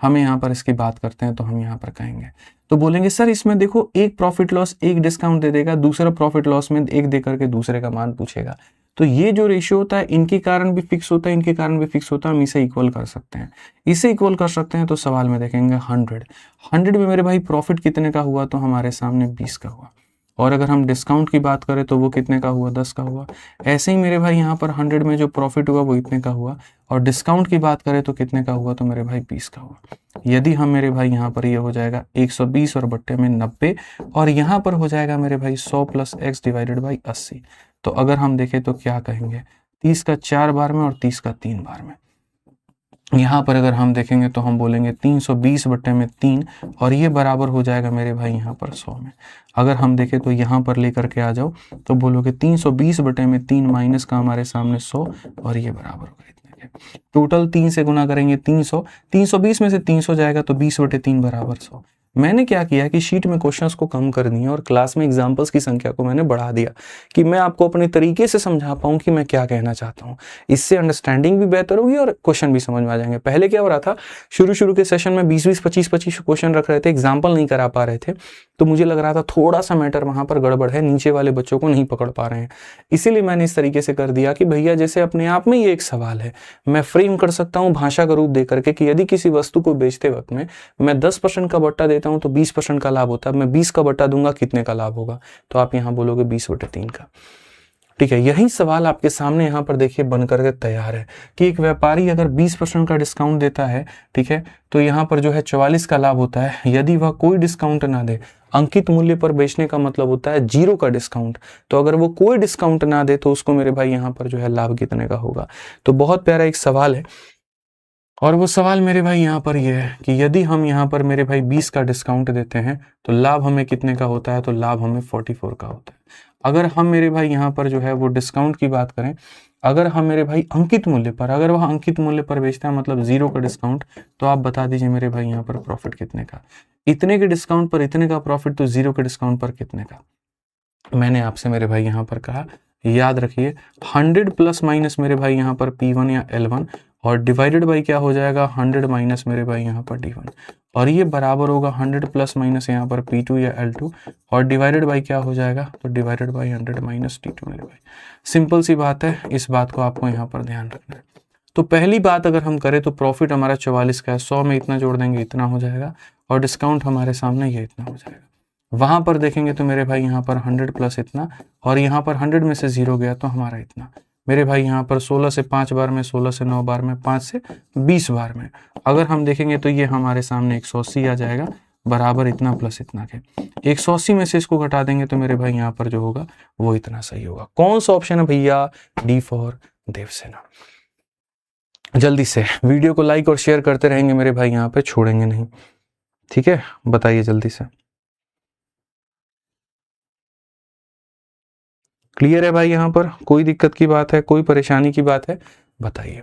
A: हमें यहाँ पर इसकी बात करते हैं तो हम यहाँ पर कहेंगे तो बोलेंगे सर इसमें देखो एक प्रॉफिट लॉस एक डिस्काउंट दे देगा, दूसरा प्रॉफिट लॉस में एक दे करके दूसरे का मान पूछेगा। तो ये जो रेशियो होता है इनके कारण भी फिक्स होता है, इनके कारण भी फिक्स होता है, हम इसे इक्वल कर सकते हैं। इसे इक्वल कर सकते हैं तो सवाल में देखेंगे 100 में मेरे भाई प्रॉफिट कितने का हुआ तो हमारे सामने 20 का हुआ और अगर हम डिस्काउंट की बात करें तो वो कितने का हुआ 10 का हुआ। ऐसे ही मेरे भाई यहाँ पर 100 में जो प्रॉफिट हुआ वो इतने का हुआ और डिस्काउंट की बात करें तो कितने का हुआ तो मेरे भाई 20 का हुआ। यदि हम मेरे भाई यहाँ पर ये हो जाएगा 120 और बट्टे में 90 और यहाँ पर हो जाएगा मेरे भाई 100 प्लस x डिवाइडेड बाई 80। तो अगर हम देखें तो क्या कहेंगे 30 का 4 बार में और 30 का 3 बार में। यहाँ पर अगर हम देखेंगे तो हम बोलेंगे 320 बट्टे में 3 और ये बराबर हो जाएगा मेरे भाई यहाँ पर 100 में। अगर हम देखें तो यहाँ पर लेकर के आ जाओ तो बोलोगे 320 बट्टे में 3 माइनस का हमारे सामने 100 और ये बराबर होगा इतने के। टोटल 3 से गुना करेंगे 300, 320 में से 300 जाएगा तो 20 बटे 3 बराबर 100। मैंने क्या किया कि शीट में क्वेश्चंस को कम कर दिया और क्लास में एग्जांपल्स की संख्या को मैंने बढ़ा दिया कि मैं आपको अपने तरीके से समझा पाऊँ कि मैं क्या कहना चाहता हूँ। इससे अंडरस्टैंडिंग भी बेहतर होगी और क्वेश्चन भी समझ में आ जाएंगे। पहले क्या हो रहा था, शुरू के सेशन में 20-20, 25-25 क्वेश्चन रख रहे थे, एग्जाम्पल नहीं करा पा रहे थे, तो मुझे लग रहा था थोड़ा सा मैटर वहां पर गड़बड़ है, नीचे वाले बच्चों को नहीं पकड़ पा रहे हैं। इसीलिए मैंने इस तरीके से कर दिया कि भैया जैसे अपने आप में ये एक सवाल है, मैं फ्रेम कर सकता हूँ भाषा का रूप दे करके कि यदि किसी वस्तु को बेचते वक्त में मैं 10% का बट्टा देता हूँ तो 20% का लाभ होता है, मैं 20 का बट्टा दूंगा कितने का लाभ होगा, तो आप यहाँ बोलोगे 20/3 का। ठीक है, यही सवाल आपके सामने यहाँ पर देखिए बन करके तैयार है कि एक व्यापारी अगर 20% का डिस्काउंट देता है, ठीक है, तो यहाँ पर जो है 44 का लाभ होता है। यदि वह कोई डिस्काउंट ना दे, अंकित मूल्य पर बेचने का मतलब होता है 0 का डिस्काउंट, तो अगर वो कोई डिस्काउंट ना दे तो उसको मेरे भाई यहाँ पर जो है लाभ कितने का होगा। तो बहुत प्यारा एक सवाल है, और वो सवाल मेरे भाई यहाँ पर ये है कि यदि हम यहाँ पर मेरे भाई 20 का डिस्काउंट देते हैं तो लाभ हमें कितने का होता है, तो लाभ हमें 44 का होता है। अगर हम मेरे भाई यहाँ पर जो है वो डिस्काउंट की बात करें, अगर हम मेरे भाई अंकित मूल्य पर, अगर वह अंकित मूल्य पर बेचता है मतलब 0 का डिस्काउंट, तो आप बता दीजिए मेरे भाई यहाँ पर प्रॉफिट कितने का। इतने के डिस्काउंट पर इतने का प्रॉफिट, तो 0 के डिस्काउंट पर कितने का। मैंने आपसे मेरे भाई यहाँ पर कहा, याद रखिए 100 प्लस माइनस मेरे भाई यहाँ पर P1 या L1 और डिवाइडेड बाई क्या हो जाएगा 100 माइनस मेरे भाई यहाँ पर D1, और ये बराबर होगा 100 प्लस माइनस यहाँ पर P2 या L2 और डिवाइडेड बाई क्या हो जाएगा, तो डिवाइडेड बाई 100 माइनस D2 मेरे भाई। सिंपल सी बात है, इस बात को आपको यहाँ पर ध्यान रखना है। तो पहली बात अगर हम करें तो प्रॉफिट हमारा 44 का है, 100 में इतना जोड़ देंगे इतना हो जाएगा, और डिस्काउंट हमारे सामने ये इतना हो जाएगा। वहां पर देखेंगे तो मेरे भाई यहाँ पर 100 प्लस इतना, और यहाँ पर 100 में से 0 गया तो हमारा इतना। मेरे भाई यहाँ पर 16 से 5 बार में, 16 से 9 बार में, 5 से 20 बार में, अगर हम देखेंगे तो ये हमारे सामने 180 आ जाएगा, बराबर इतना प्लस इतना के। 180 में से इसको घटा देंगे तो मेरे भाई यहाँ पर जो होगा वो इतना सही होगा। कौन सा ऑप्शन है भैया, डी फॉर देवसेना। जल्दी से वीडियो को लाइक और शेयर करते रहेंगे मेरे भाई, यहाँ पे छोड़ेंगे नहीं, ठीक है, बताइए जल्दी से। क्लियर है भाई, यहाँ पर कोई दिक्कत की बात है, कोई परेशानी की बात है, बताइए।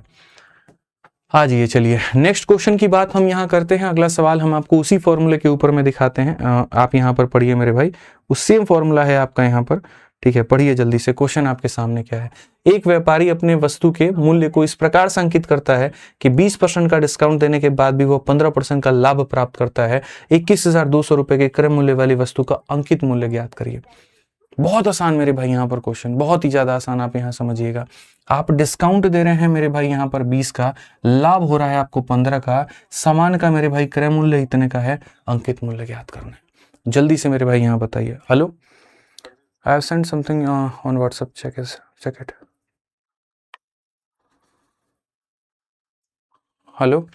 A: हाँ जी, ये चलिए नेक्स्ट क्वेश्चन की बात हम यहाँ करते हैं। अगला सवाल हम आपको उसी फॉर्मूले के ऊपर में दिखाते हैं। आप यहाँ पर पढ़िए मेरे भाई, उस सेम फॉर्मूला है आपका यहाँ पर, ठीक है, पढ़िए जल्दी से। क्वेश्चन आपके सामने क्या है, एक व्यापारी अपने वस्तु के मूल्य को इस प्रकार संकेत करता है कि 20% का डिस्काउंट देने के बाद भी वो 15% का लाभ प्राप्त करता है। 21,200 रुपए के क्रय मूल्य वाली वस्तु का अंकित मूल्य ज्ञात करिए। बहुत आसान मेरे भाई यहाँ पर क्वेश्चन, बहुत ही ज्यादा आसान। आप यहाँ समझिएगा, आप डिस्काउंट दे रहे हैं मेरे भाई यहाँ पर 20 का, लाभ हो रहा है आपको 15 का, सामान का मेरे भाई क्रय मूल्य इतने का है, अंकित मूल्य ज्ञात करना है। जल्दी से मेरे भाई यहाँ बताइए। Hello, I have send something on WhatsApp, check it. Hello,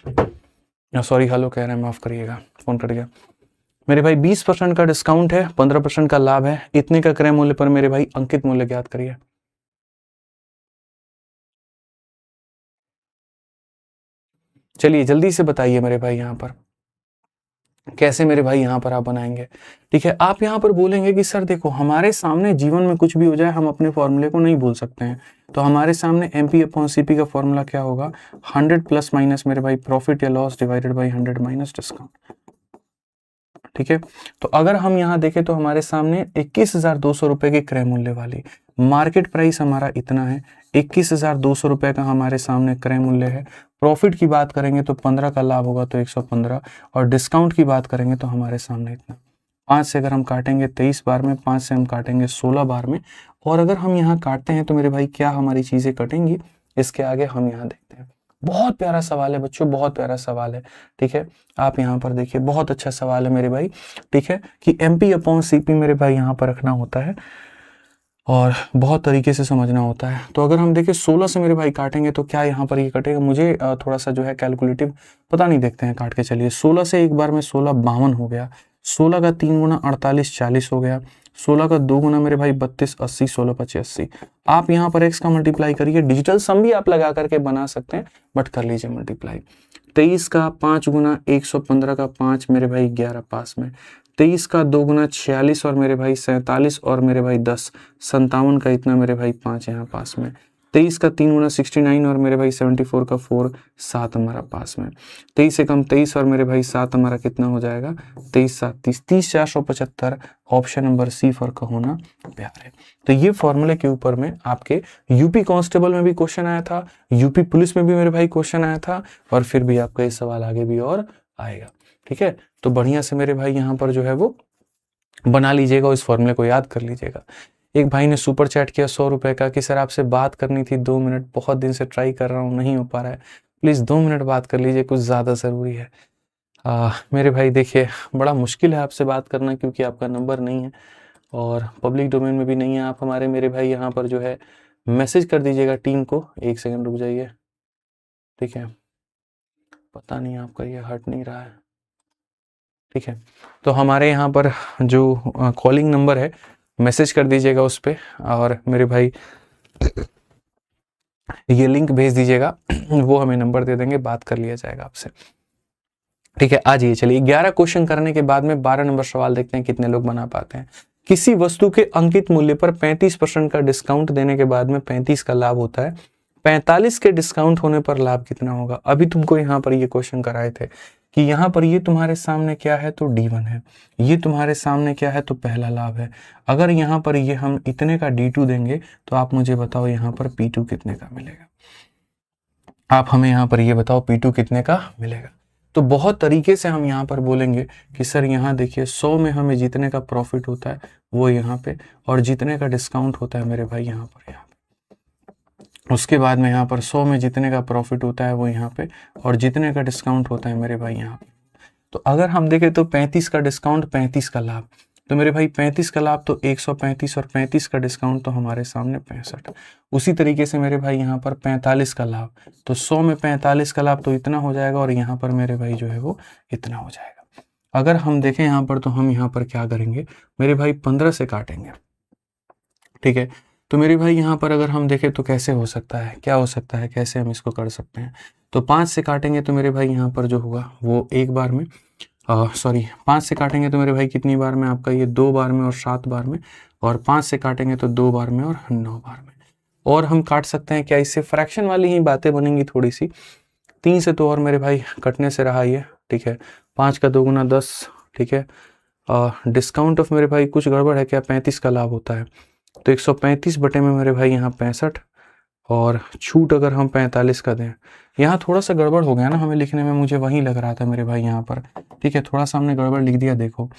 A: sorry hello कह रहे हैं, माफ करिएगा, फोन कट गया। मेरे भाई 20% का डिस्काउंट है, 15% का लाभ है, इतने का क्रय मूल्य पर मेरे भाई अंकित मूल्य ज्ञात करिए। चलिए जल्दी से बताइए मेरे भाई यहाँ पर कैसे मेरे भाई यहाँ पर आप बनाएंगे। ठीक है, आप यहाँ पर बोलेंगे कि सर देखो हमारे सामने जीवन में कुछ भी हो जाए हम अपने फॉर्मूले को नहीं भूल सकते हैं, तो हमारे सामने MP/CP का फॉर्मूला क्या होगा, 100 प्लस माइनस मेरे भाई प्रॉफिट या loss divided by 100 minus discount. ठीक है, तो अगर हम यहाँ देखें तो हमारे सामने 21,200 रुपए के क्रय मूल्य वाली, मार्केट प्राइस हमारा इतना है, 21,200 रुपए का हमारे सामने क्रय मूल्य है। प्रॉफिट की बात करेंगे तो 15 का लाभ होगा तो 115, और डिस्काउंट की बात करेंगे तो हमारे सामने इतना। 5 से अगर हम काटेंगे 23 बार में, 5 से हम काटेंगे 16 बार में, और अगर हम यहाँ काटते हैं तो मेरे भाई क्या हमारी चीजें कटेंगी, इसके आगे हम यहाँ देखते हैं। बहुत प्यारा सवाल है बच्चों, बहुत प्यारा सवाल है। ठीक है, आप यहाँ पर देखिए, बहुत अच्छा सवाल है मेरे भाई। ठीक है, कि MP/CP मेरे भाई यहाँ पर रखना होता है और बहुत तरीके से समझना होता है। तो अगर हम देखें 16 से मेरे भाई काटेंगे तो क्या यहाँ पर ये कटेगा, मुझे थोड़ा सा जो है कैलकुलेटिव पता नहीं, देखते हैं काट के। चलिए 16 से एक बार में 16 52 हो गया, 16 का 3 गुना 48 40 हो गया, 16 का 2 गुना मेरे भाई 32 80, 16 25 80। आप यहाँ पर x का मल्टीप्लाई करिए, डिजिटल सम भी आप लगा करके बना सकते हैं, बट कर लीजिए मल्टीप्लाई। 23 का 5 गुना 115 का 5 मेरे भाई 11 पास में, 23 का 2 गुना 46 और मेरे भाई 47 और मेरे भाई 10 57 का इतना मेरे भाई 5 यहाँ पास में, 23 का 3 गुना 69 और मेरे भाई 74 का 4 7 हमारा पास में, 23 से कम 23 और मेरे भाई 7 हमारा कितना हो जाएगा, 23 7 30 30 475। ऑप्शन नंबर सी फॉर का होना प्यार है। तो ये फॉर्मूले के ऊपर में आपके यूपी कांस्टेबल में भी क्वेश्चन आया था, यूपी पुलिस में भी मेरे भाई क्वेश्चन आया था, और फिर भी आपका ये सवाल आगे भी और आएगा। ठीक है, तो बढ़िया से मेरे भाई यहाँ पर जो है वो बना लीजिएगा, इस फॉर्मूले को याद कर लीजिएगा। एक भाई ने सुपर चैट किया 100 रुपए का कि सर आपसे बात करनी थी 2 मिनट, बहुत दिन से ट्राई कर रहा हूँ नहीं हो पा रहा है, प्लीज़ 2 मिनट बात कर लीजिए, कुछ ज़्यादा ज़रूरी है। मेरे भाई देखिए बड़ा मुश्किल है आपसे बात करना, क्योंकि आपका नंबर नहीं है, और पब्लिक डोमेन में भी नहीं है आप हमारे मेरे भाई। यहाँ पर जो है मैसेज कर दीजिएगा टीम को, 1 सेकंड रुक जाइए, ठीक है। पता नहीं आपका ये हट नहीं रहा है, ठीक है। तो हमारे यहाँ पर जो कॉलिंग नंबर है मैसेज कर दीजिएगा उस पर, और मेरे भाई ये लिंक भेज दीजिएगा वो हमें नंबर दे देंगे, बात कर लिया जाएगा आपसे, ठीक है। आ जाइए, चलिए 11 क्वेश्चन करने के बाद में 12 नंबर सवाल देखते हैं कितने लोग बना पाते हैं। किसी वस्तु के अंकित मूल्य पर 35% का डिस्काउंट देने के बाद में 35 का लाभ होता है, 45 के डिस्काउंट होने पर लाभ कितना होगा। अभी तुमको यहाँ पर ये क्वेश्चन कराए थे कि यहाँ पर ये तुम्हारे सामने क्या है तो D1 है, ये तुम्हारे सामने क्या है तो पहला लाभ है। अगर यहाँ पर ये हम इतने का D2 देंगे तो आप मुझे बताओ यहाँ पर P2 कितने का मिलेगा। आप हमें यहाँ पर ये बताओ P2 कितने का मिलेगा। तो बहुत तरीके से हम यहाँ पर बोलेंगे कि सर यहाँ देखिए 100 में हमें जितने का प्रॉफिट होता है वो यहाँ पे, और जितने का डिस्काउंट होता है मेरे भाई यहाँ पे। उसके बाद में यहाँ पर 100 में जितने का प्रॉफिट होता है वो यहाँ पे, और जितने का डिस्काउंट होता है मेरे भाई यहाँ पे। तो अगर हम देखें तो 35 का डिस्काउंट 35 का लाभ, तो मेरे भाई 35 का लाभ तो 135, और 35 का डिस्काउंट तो हमारे सामने 65। उसी तरीके से मेरे भाई यहाँ पर 45 का लाभ, तो 100 में 45 का लाभ तो इतना हो जाएगा, और यहाँ पर मेरे भाई जो है वो इतना हो जाएगा। अगर हम देखें यहाँ पर तो हम यहाँ पर क्या करेंगे मेरे भाई 15 से काटेंगे, ठीक है। तो मेरे भाई यहाँ पर अगर हम देखें तो कैसे हो सकता है, क्या हो सकता है, कैसे हम इसको कर सकते हैं। तो 5 से काटेंगे तो मेरे भाई यहाँ पर जो होगा वो एक बार में, 5 से काटेंगे तो मेरे भाई कितनी बार में, आपका ये 2 बार में और 7 बार में, और 5 से काटेंगे तो 2 बार में और 9 बार में। और हम काट सकते हैं क्या, इससे फ्रैक्शन वाली ही बातें बनेंगी थोड़ी सी। 3 से तो और मेरे भाई कटने से रहा ये, ठीक है। 5 का 2 गुना 10, ठीक है। डिस्काउंट ऑफ मेरे भाई कुछ गड़बड़ है क्या, 35 का लाभ होता है तो 135 बटे में मेरे भाई यहाँ 65, और छूट अगर हम 45 का दें, यहाँ थोड़ा सा गड़बड़ हो गया ना हमें लिखने में, मुझे वही लग रहा था मेरे भाई यहाँ पर, ठीक है। थोड़ा सा हमने गड़बड़ लिख दिया। देखो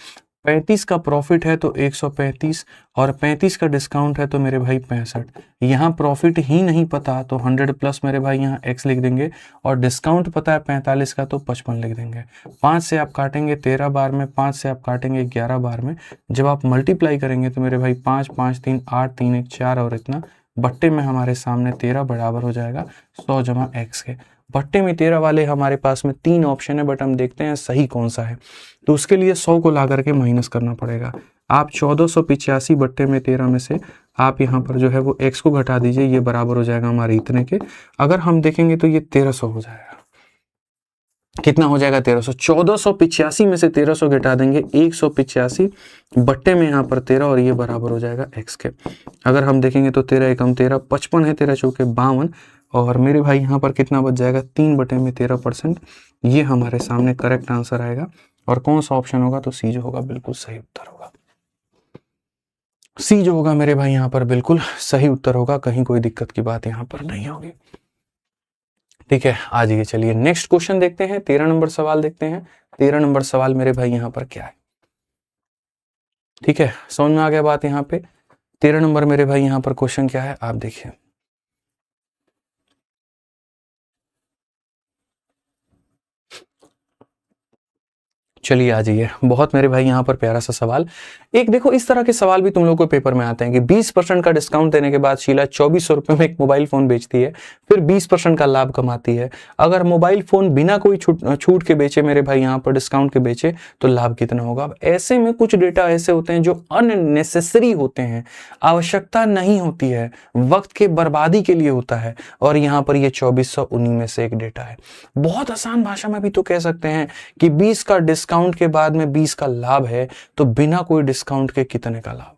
A: 35 का प्रॉफिट है तो 135, और 35 का डिस्काउंट है तो मेरे भाई 65। यहाँ प्रॉफिट ही नहीं पता तो 100 प्लस मेरे भाई यहाँ x लिख देंगे, और डिस्काउंट पता है 45 का तो 55 लिख देंगे। 5 से आप काटेंगे 13 बार में, 5 से आप काटेंगे 11 बार में। जब आप मल्टीप्लाई करेंगे तो मेरे भाई 5 5 3 8 3 1 4 और इतना, बट्टे में हमारे सामने 13 बराबर हो जाएगा 100 जमा x के। बट्टे में 13 वाले हमारे पास में 3 ऑप्शन है, बट हम देखते हैं सही कौन सा है। तो उसके लिए 100 को ला करके माइनस करना पड़ेगा। आप 1485 बट्टे में 13 में से आप यहाँ पर जो है वो x को घटा दीजिए, ये बराबर हो जाएगा हमारे इतने के। अगर हम देखेंगे तो ये 1300 हो जाएगा। कितना हो जाएगा 1300, 1485 में से 1300 घटा देंगे, 185 बट्टे में यहाँ पर 13, और ये बराबर हो जाएगा x के। अगर हम देखेंगे तो 13 एकम 13, 55 है, 13 चौके 52, और मेरे भाई यहाँ पर कितना बच जाएगा 3 बटे में 13%। ये हमारे सामने करेक्ट आंसर आएगा। और कौन सा ऑप्शन होगा, तो सी जो होगा बिल्कुल सही उत्तर होगा। सी जो होगा मेरे भाई यहाँ पर बिल्कुल सही उत्तर होगा, कहीं कोई दिक्कत की बात यहाँ पर नहीं होगी, ठीक है। आ जाइए, चलिए नेक्स्ट क्वेश्चन देखते हैं, 13 नंबर सवाल देखते हैं। 13 नंबर सवाल मेरे भाई यहाँ पर क्या है, ठीक है। समझ में आ गया बात यहाँ पे। 13 नंबर मेरे भाई यहाँ पर क्वेश्चन क्या है, आप देखिए। चलिए आ जाइए, बहुत मेरे भाई यहाँ पर प्यारा सा सवाल। एक देखो, इस तरह के सवाल भी तुम लोगों को पेपर में आते हैं कि 20% का डिस्काउंट देने के बाद शीला 2400 रुपए में एक मोबाइल फोन बेचती है, फिर 20% का लाभ कमाती है। अगर मोबाइल फोन बिना कोई छूट के बेचे मेरे भाई यहाँ पर डिस्काउंट के बेचे तो लाभ कितना होगा। अब ऐसे में कुछ डेटा ऐसे होते हैं जो अननेसेसरी होते हैं, आवश्यकता नहीं होती है, वक्त के बर्बादी के लिए होता है, और यहाँ पर ये 2400 उन्हीं में से एक डेटा है। बहुत आसान भाषा में भी तो कह सकते हैं कि 20 का डिस्काउंट के बाद में 20 का लाभ है, तो बिना कोई डिस्काउंट के कितने का लाभ।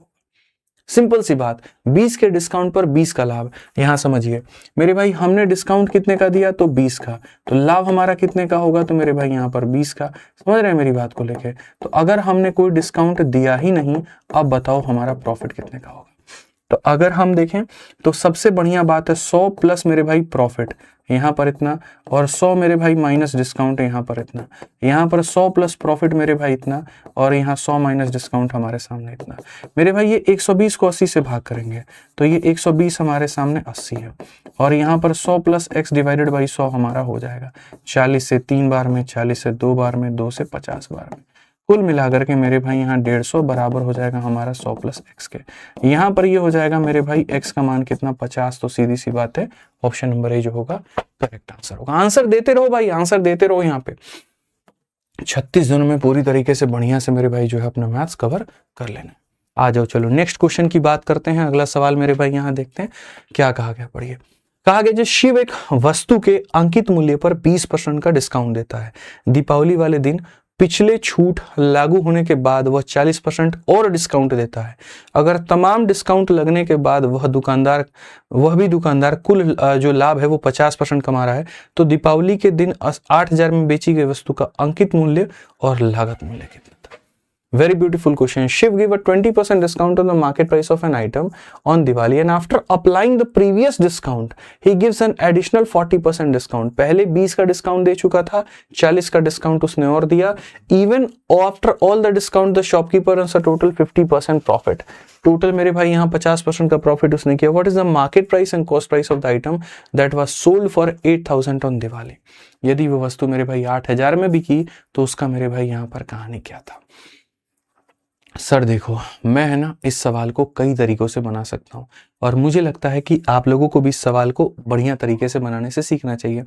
A: सिंपल सी बात, 20 के डिस्काउंट पर 20 का लाभ। यहां समझिए मेरे भाई, हमने डिस्काउंट कितने का दिया तो 20 का, तो लाभ हमारा कितने का होगा तो मेरे भाई यहां पर 20 का। समझ रहे हैं मेरी बात को लेके। तो अगर हमने कोई डिस्काउंट दिया ही नहीं, अब बताओ हमारा प्रॉफिट कितने का होगा। तो अगर हम देखें तो सबसे बढ़िया बात है 100 प्लस मेरे भाई प्रॉफिट यहाँ पर इतना, और 100 मेरे भाई माइनस डिस्काउंट यहाँ पर इतना। यहाँ पर 100 प्लस प्रॉफिट मेरे भाई इतना, और यहाँ 100 माइनस डिस्काउंट हमारे सामने इतना। मेरे भाई ये 120 को 80 से भाग करेंगे तो ये 120 हमारे सामने 80 है, और यहाँ पर 100 प्लस x डिवाइडेड बाई 100 हमारा हो जाएगा 40 से 3 बार में, 40 से 2 बार में, 2 से 50 बार में। कुल मिलाकर के मेरे भाई यहाँ 150 बराबर हो जाएगा हमारा 100 प्लस एक्स के। यहाँ पर ये हो जाएगा मेरे भाई एक्स का मान कितना 50। तो सीधी सी बात है ऑप्शन नंबर ए जो होगा करेक्ट आंसर होगा। आंसर देते रहो भाई, आंसर देते रहो। यहाँ पे 36 दिनों में पूरी तरीके से बढ़िया से मेरे भाई जो है अपना मैथ्स कवर कर लेना। आ जाओ चलो नेक्स्ट क्वेश्चन की बात करते हैं। अगला सवाल मेरे भाई यहाँ देखते हैं क्या कहा गया, पढ़िए। कहा गया जो शिव एक वस्तु के अंकित मूल्य पर 20% का डिस्काउंट देता है। दीपावली वाले दिन पिछले छूट लागू होने के बाद वह 40% और डिस्काउंट देता है। अगर तमाम डिस्काउंट लगने के बाद वह भी दुकानदार कुल जो लाभ है वो 50% कमा रहा है, तो दीपावली के दिन 8,000 में बेची गई वस्तु का अंकित मूल्य और लागत मूल्य कितना था। Very beautiful question. Shiv gave a 20% discount on the market price of an item on Diwali, and after applying the previous discount, he gives an additional 40% discount. पहले 20 का डिस्काउंट दे चुका था, 40 का डिस्काउंट उसने और दिया. Even after all the discount, the shopkeeper earns a total 50% profit. Total मेरे भाई यहाँ 50% का प्रॉफिट उसने किया. What is the market price and cost price of the item that was sold for 8,000 on Diwali? यदि वो वस्तु मेरे भाई 8,000 में बिकी तो उसका मेरे भाई यहाँ पर कहानी क्या था? सर देखो, मैं है ना इस सवाल को कई तरीकों से बना सकता हूँ और मुझे लगता है कि आप लोगों को भी इस सवाल को बढ़िया तरीके से बनाने से सीखना चाहिए।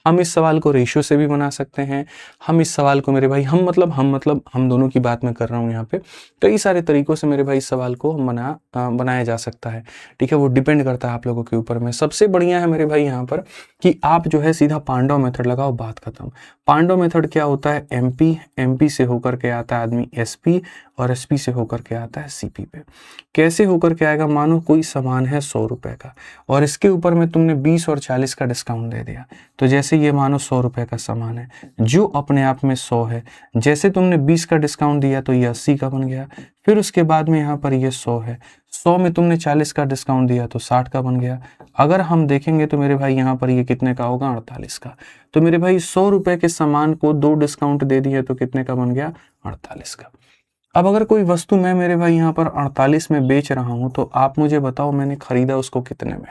A: हम इस सवाल को रेशियो से भी बना सकते हैं। हम इस सवाल को मेरे भाई हम दोनों की बात मैं कर रहा हूँ यहाँ पे। कई सारे तरीकों से मेरे भाई इस सवाल को बनाया जा सकता है। ठीक है, वो डिपेंड करता है आप लोगों के ऊपर में। सबसे बढ़िया है मेरे भाई यहाँ पर कि आप जो है सीधा पांडव मेथड लगाओ, बात खत्म। पांडव मेथड क्या होता है? एमपी से होकर के आता है आदमी एसपी और एसपी से होकर के आता है सीपी पे। कैसे होकर के आएगा? मानो कोई सामान है 100 रुपए का और इसके ऊपर में तुमने 20 और 40 का डिस्काउंट दे दिया। तो जैसे ये मानो 100 रुपए का सामान है जो अपने आप में 100 है, जैसे तुमने 20 का डिस्काउंट दिया तो ये 80 का बन गया। फिर उसके बाद में यहाँ पर ये 100 है, 100 में तुमने 40 का डिस्काउंट दिया तो 60 का बन गया। अगर हम देखेंगे तो मेरे भाई यहाँ पर ये कितने का होगा? 48 का। तो मेरे भाई 100 रुपए के सामान को 2 डिस्काउंट दे दिए तो कितने का बन गया? 48 का। अब अगर कोई वस्तु मैं मेरे भाई यहाँ पर 48 में बेच रहा हूं तो आप मुझे बताओ मैंने खरीदा उसको कितने में?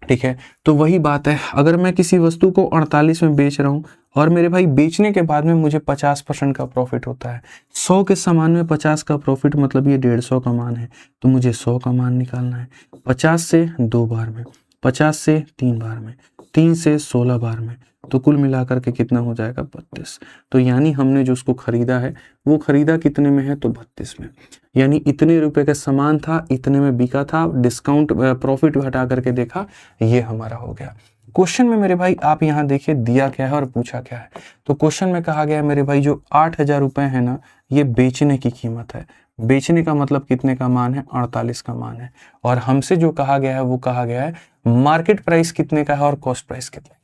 A: ठीक है, तो वही बात है, अगर मैं किसी वस्तु को 48 में बेच रहा हूं और मेरे भाई बेचने के बाद में मुझे 50% का प्रॉफिट होता है। 100 के सामान में 50 का प्रॉफिट मतलब ये 150 का मान है, तो मुझे 100 का मान निकालना है। 50 से 2 बार में, 50 से 3 बार में, 3 से 16 बार में, तो कुल मिलाकर के कितना हो जाएगा? 32। तो यानी हमने जो उसको खरीदा है वो खरीदा कितने में है? तो 32 में। यानी इतने रुपए का सामान था, इतने में बिका था, डिस्काउंट प्रॉफिट हटा करके देखा, ये हमारा हो गया। क्वेश्चन में मेरे भाई आप यहाँ देखिए दिया क्या है और पूछा क्या है। तो क्वेश्चन में कहा गया है मेरे भाई जो 8,000 रुपए है ना, ये बेचने की कीमत है। बेचने का मतलब कितने का मान है? 48 का मान है। और हमसे जो कहा गया है वो कहा गया है मार्केट प्राइस कितने का है और कॉस्ट प्राइस कितने का।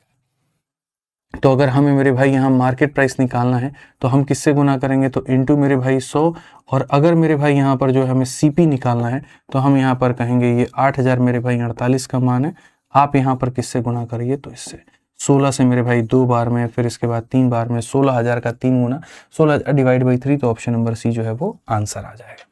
A: तो अगर हमें मेरे भाई यहाँ मार्केट प्राइस निकालना है तो हम किससे गुना करेंगे? तो इनटू मेरे भाई 100। और अगर मेरे भाई यहाँ पर जो हमें सीपी निकालना है तो हम यहाँ पर कहेंगे ये 8,000 मेरे भाई 48 का मान है। आप यहाँ पर किससे गुना करिए? तो इससे 16 से मेरे भाई 2 बार में, फिर इसके बाद 3 बार में, 16,000 का 3 गुना 16,000 डिवाइड बाई 3, तो ऑप्शन नंबर सी जो है वो आंसर आ जाएगा।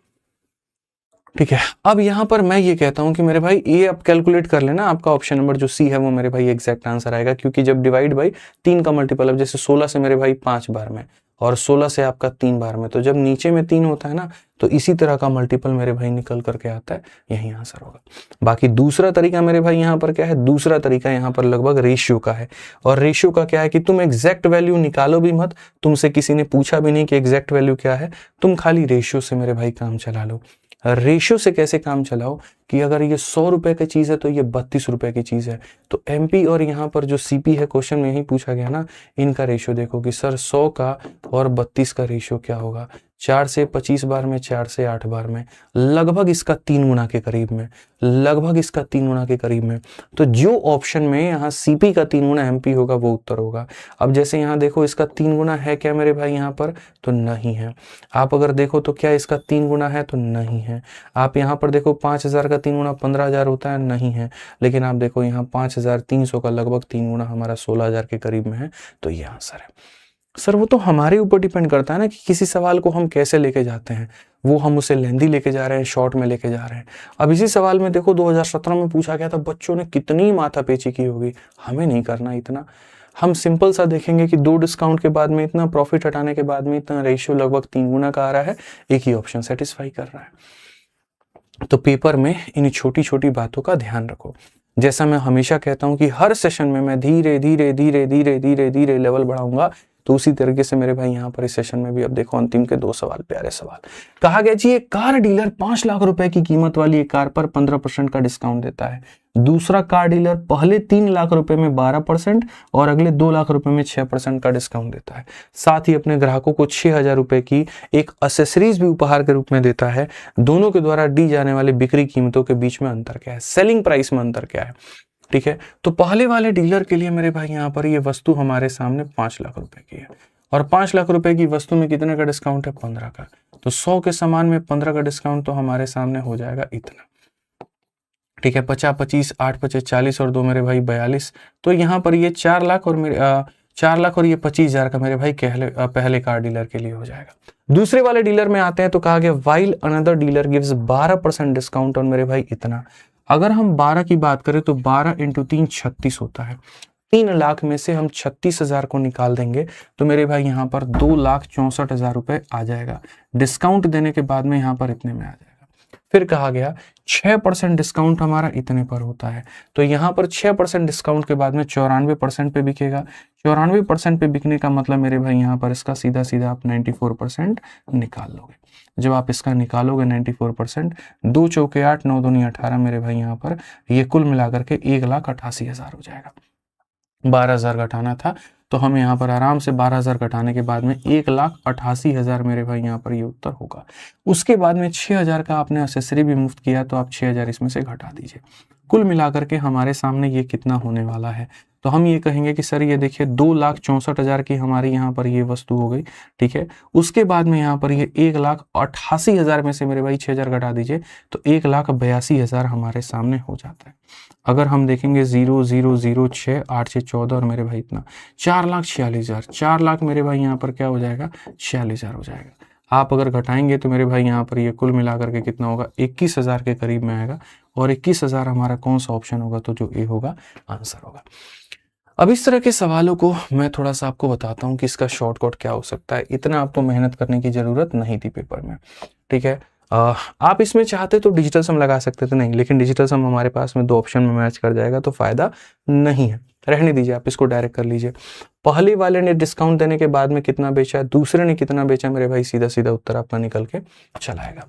A: ठीक है, अब यहाँ पर मैं ये कहता हूँ कि मेरे भाई ये आप कैलकुलेट कर लेना, आपका ऑप्शन नंबर जो सी है वो मेरे भाई एग्जैक्ट आंसर आएगा। क्योंकि जब डिवाइड बाई 3 का मल्टीपल, अब जैसे 16 से मेरे भाई 5 बार में और 16 से आपका 3 बार में, तो जब नीचे में 3 होता है ना तो इसी तरह का मल्टीपल मेरे भाई निकल करके आता है, यही आंसर होगा। बाकी दूसरा तरीका मेरे भाई यहाँ पर क्या है? दूसरा तरीका यहाँ पर लगभग रेशियो का है। और रेशियो का क्या है कि तुम एग्जैक्ट वैल्यू निकालो भी मत, तुमसे किसी ने पूछा भी नहीं कि एग्जैक्ट वैल्यू क्या है, तुम खाली रेशियो से मेरे भाई काम चला लो। रेशियो से कैसे काम चलाओ कि अगर ये 100 रुपए की चीज है तो ये 32 रुपए की चीज है, तो एमपी और यहाँ पर जो सीपी है, क्वेश्चन में यही पूछा गया ना, इनका रेशियो देखो कि सर 100 का और 32 का रेशियो क्या होगा? 4 से 25 बार में, 4 से 8 बार में, लगभग इसका 3 गुना के करीब में, लगभग इसका 3 गुना के करीब में। तो जो ऑप्शन में यहाँ सीपी का 3 गुना एमपी होगा वो उत्तर होगा। अब जैसे यहाँ देखो इसका 3 गुना है क्या मेरे भाई यहाँ पर? तो नहीं है। आप अगर देखो तो क्या इसका 3 गुना है? तो नहीं है। आप यहाँ पर देखो 5,000 का 3 गुना 15,000 होता है, नहीं है। लेकिन आप देखो यहाँ 5,300 का लगभग 3 गुना हमारा 16,000 के करीब में है, तो ये आंसर है। सर वो तो हमारे ऊपर डिपेंड करता है ना कि किसी सवाल को हम कैसे लेके जाते हैं, वो हम उसे लेंदी लेके जा रहे हैं, शॉर्ट में लेके जा रहे हैं। अब इसी सवाल में देखो 2017 में पूछा गया था, बच्चों ने कितनी माथापेची की होगी, हमें नहीं करना इतना। हम सिंपल सा देखेंगे कि 2 डिस्काउंट के बाद में इतना, प्रॉफिट हटाने के बाद में इतना, रेशियो लगभग 3 गुना का आ रहा है, एक ही ऑप्शन सेटिस्फाई कर रहा है। तो पेपर में इन छोटी छोटी बातों का ध्यान रखो। जैसा मैं हमेशा कहता हूं कि हर सेशन में मैं धीरे धीरे धीरे धीरे धीरे धीरे लेवल बढ़ाऊंगा, तो उसी तरीके से मेरे भाई यहाँ पर इस सेशन में भी अब देखो अंतिम के 2 सवाल, प्यारे सवाल। कहा गया जी एक कार डीलर 5 लाख रुपए की कीमत वाली एक कार पर 15% का डिस्काउंट देता है। दूसरा कार डीलर पहले 3 लाख रुपए में 12% और अगले 2 लाख रुपए में 6% का डिस्काउंट देता है। साथ ही अपने ग्राहकों को 6,000 रुपए की एक एसेसरीज भी उपहार के रूप में देता है। दोनों के द्वारा दी जाने वाली बिक्री कीमतों के बीच में अंतर क्या है, सेलिंग प्राइस में अंतर क्या है, ठीक है। तो पहले वाले डीलर के लिए मेरे भाई यहाँ पर ये वस्तु हमारे सामने 5 लाख रुपए की है और 5 लाख रुपए की वस्तु में कितने का डिस्काउंट है, 15 का। तो 100 के सामान में 15 का डिस्काउंट तो हमारे सामने हो जाएगा इतना, ठीक है। 50 25 8 25 40 और 2 मेरे भाई 42। तो यहाँ पर ये 4 लाख और मेरे 4 लाख और ये 25,000 का मेरे भाई पहले कार डीलर के लिए हो जाएगा। दूसरे वाले डीलर में आते हैं तो कहा गया while another dealer gives 12% discount और मेरे भाई इतना। अगर हम 12 की बात करें तो 12 × 3 36 होता है। 3 लाख में से हम 36,000 को निकाल देंगे तो मेरे भाई यहाँ पर 2,64,000 रुपए आ जाएगा। डिस्काउंट देने के बाद में यहाँ पर इतने में आ जाएगा। फिर कहा गया 6% डिस्काउंट हमारा इतने पर होता है, तो यहाँ पर 6% डिस्काउंट के बाद में 94% पे बिकेगा। 94% पे बिकने का मतलब मेरे भाई यहाँ पर इसका सीधा सीधा आप 94% निकाल लोगे। जब आप इसका निकालोगे 94%, 2 चौके 8 9 दूनी 18 मेरे भाई यहाँ पर ये कुल मिलाकर के 1,88,000 हो जाएगा। 12,000 घटाना था तो हम यहाँ पर आराम से 12,000 घटाने के बाद में 1,88,000 मेरे भाई यहाँ पर ये उत्तर होगा। उसके बाद में 6,000 का आपने एक्सेसरी भी मुफ्त किया तो आप 6,000 इसमें से घटा दीजिए। कुल मिलाकर के हमारे सामने ये कितना होने वाला है, तो हम ये कहेंगे कि सर ये देखिए 2,64,000 की हमारी यहाँ पर ये वस्तु हो गई, ठीक है। उसके बाद में यहाँ पर ये 1,88,000 में से मेरे भाई 6,000 घटा दीजिए तो 1,82,000 हमारे सामने हो जाता है। अगर हम देखेंगे 0 0 0 6 8 6 14 और मेरे भाई इतना 4,46,000, 4 लाख मेरे भाई यहाँ पर क्या हो जाएगा, 46,000 हो जाएगा। आप अगर घटाएंगे तो मेरे भाई यहाँ पर ये कुल मिलाकर के कितना होगा, 21,000 के करीब में आएगा। और 21,000 हमारा कौन सा ऑप्शन होगा, तो जो ए होगा आंसर होगा। अब इस तरह के सवालों को मैं थोड़ा सा आपको बताता हूँ कि इसका शॉर्टकट क्या हो सकता है। इतना आपको मेहनत करने की जरूरत नहीं थी पेपर में, ठीक है। आप इसमें चाहते तो डिजिटल सम लगा सकते थे, नहीं, लेकिन डिजिटल सम हमारे पास में 2 ऑप्शन में मैच कर जाएगा तो फायदा नहीं है, रहने दीजिए, आप इसको डायरेक्ट कर लीजिए। पहले वाले ने डिस्काउंट देने के बाद में कितना बेचा, दूसरे ने कितना बेचा, मेरे भाई सीधा सीधा उत्तर आपका निकल के चलाएगा।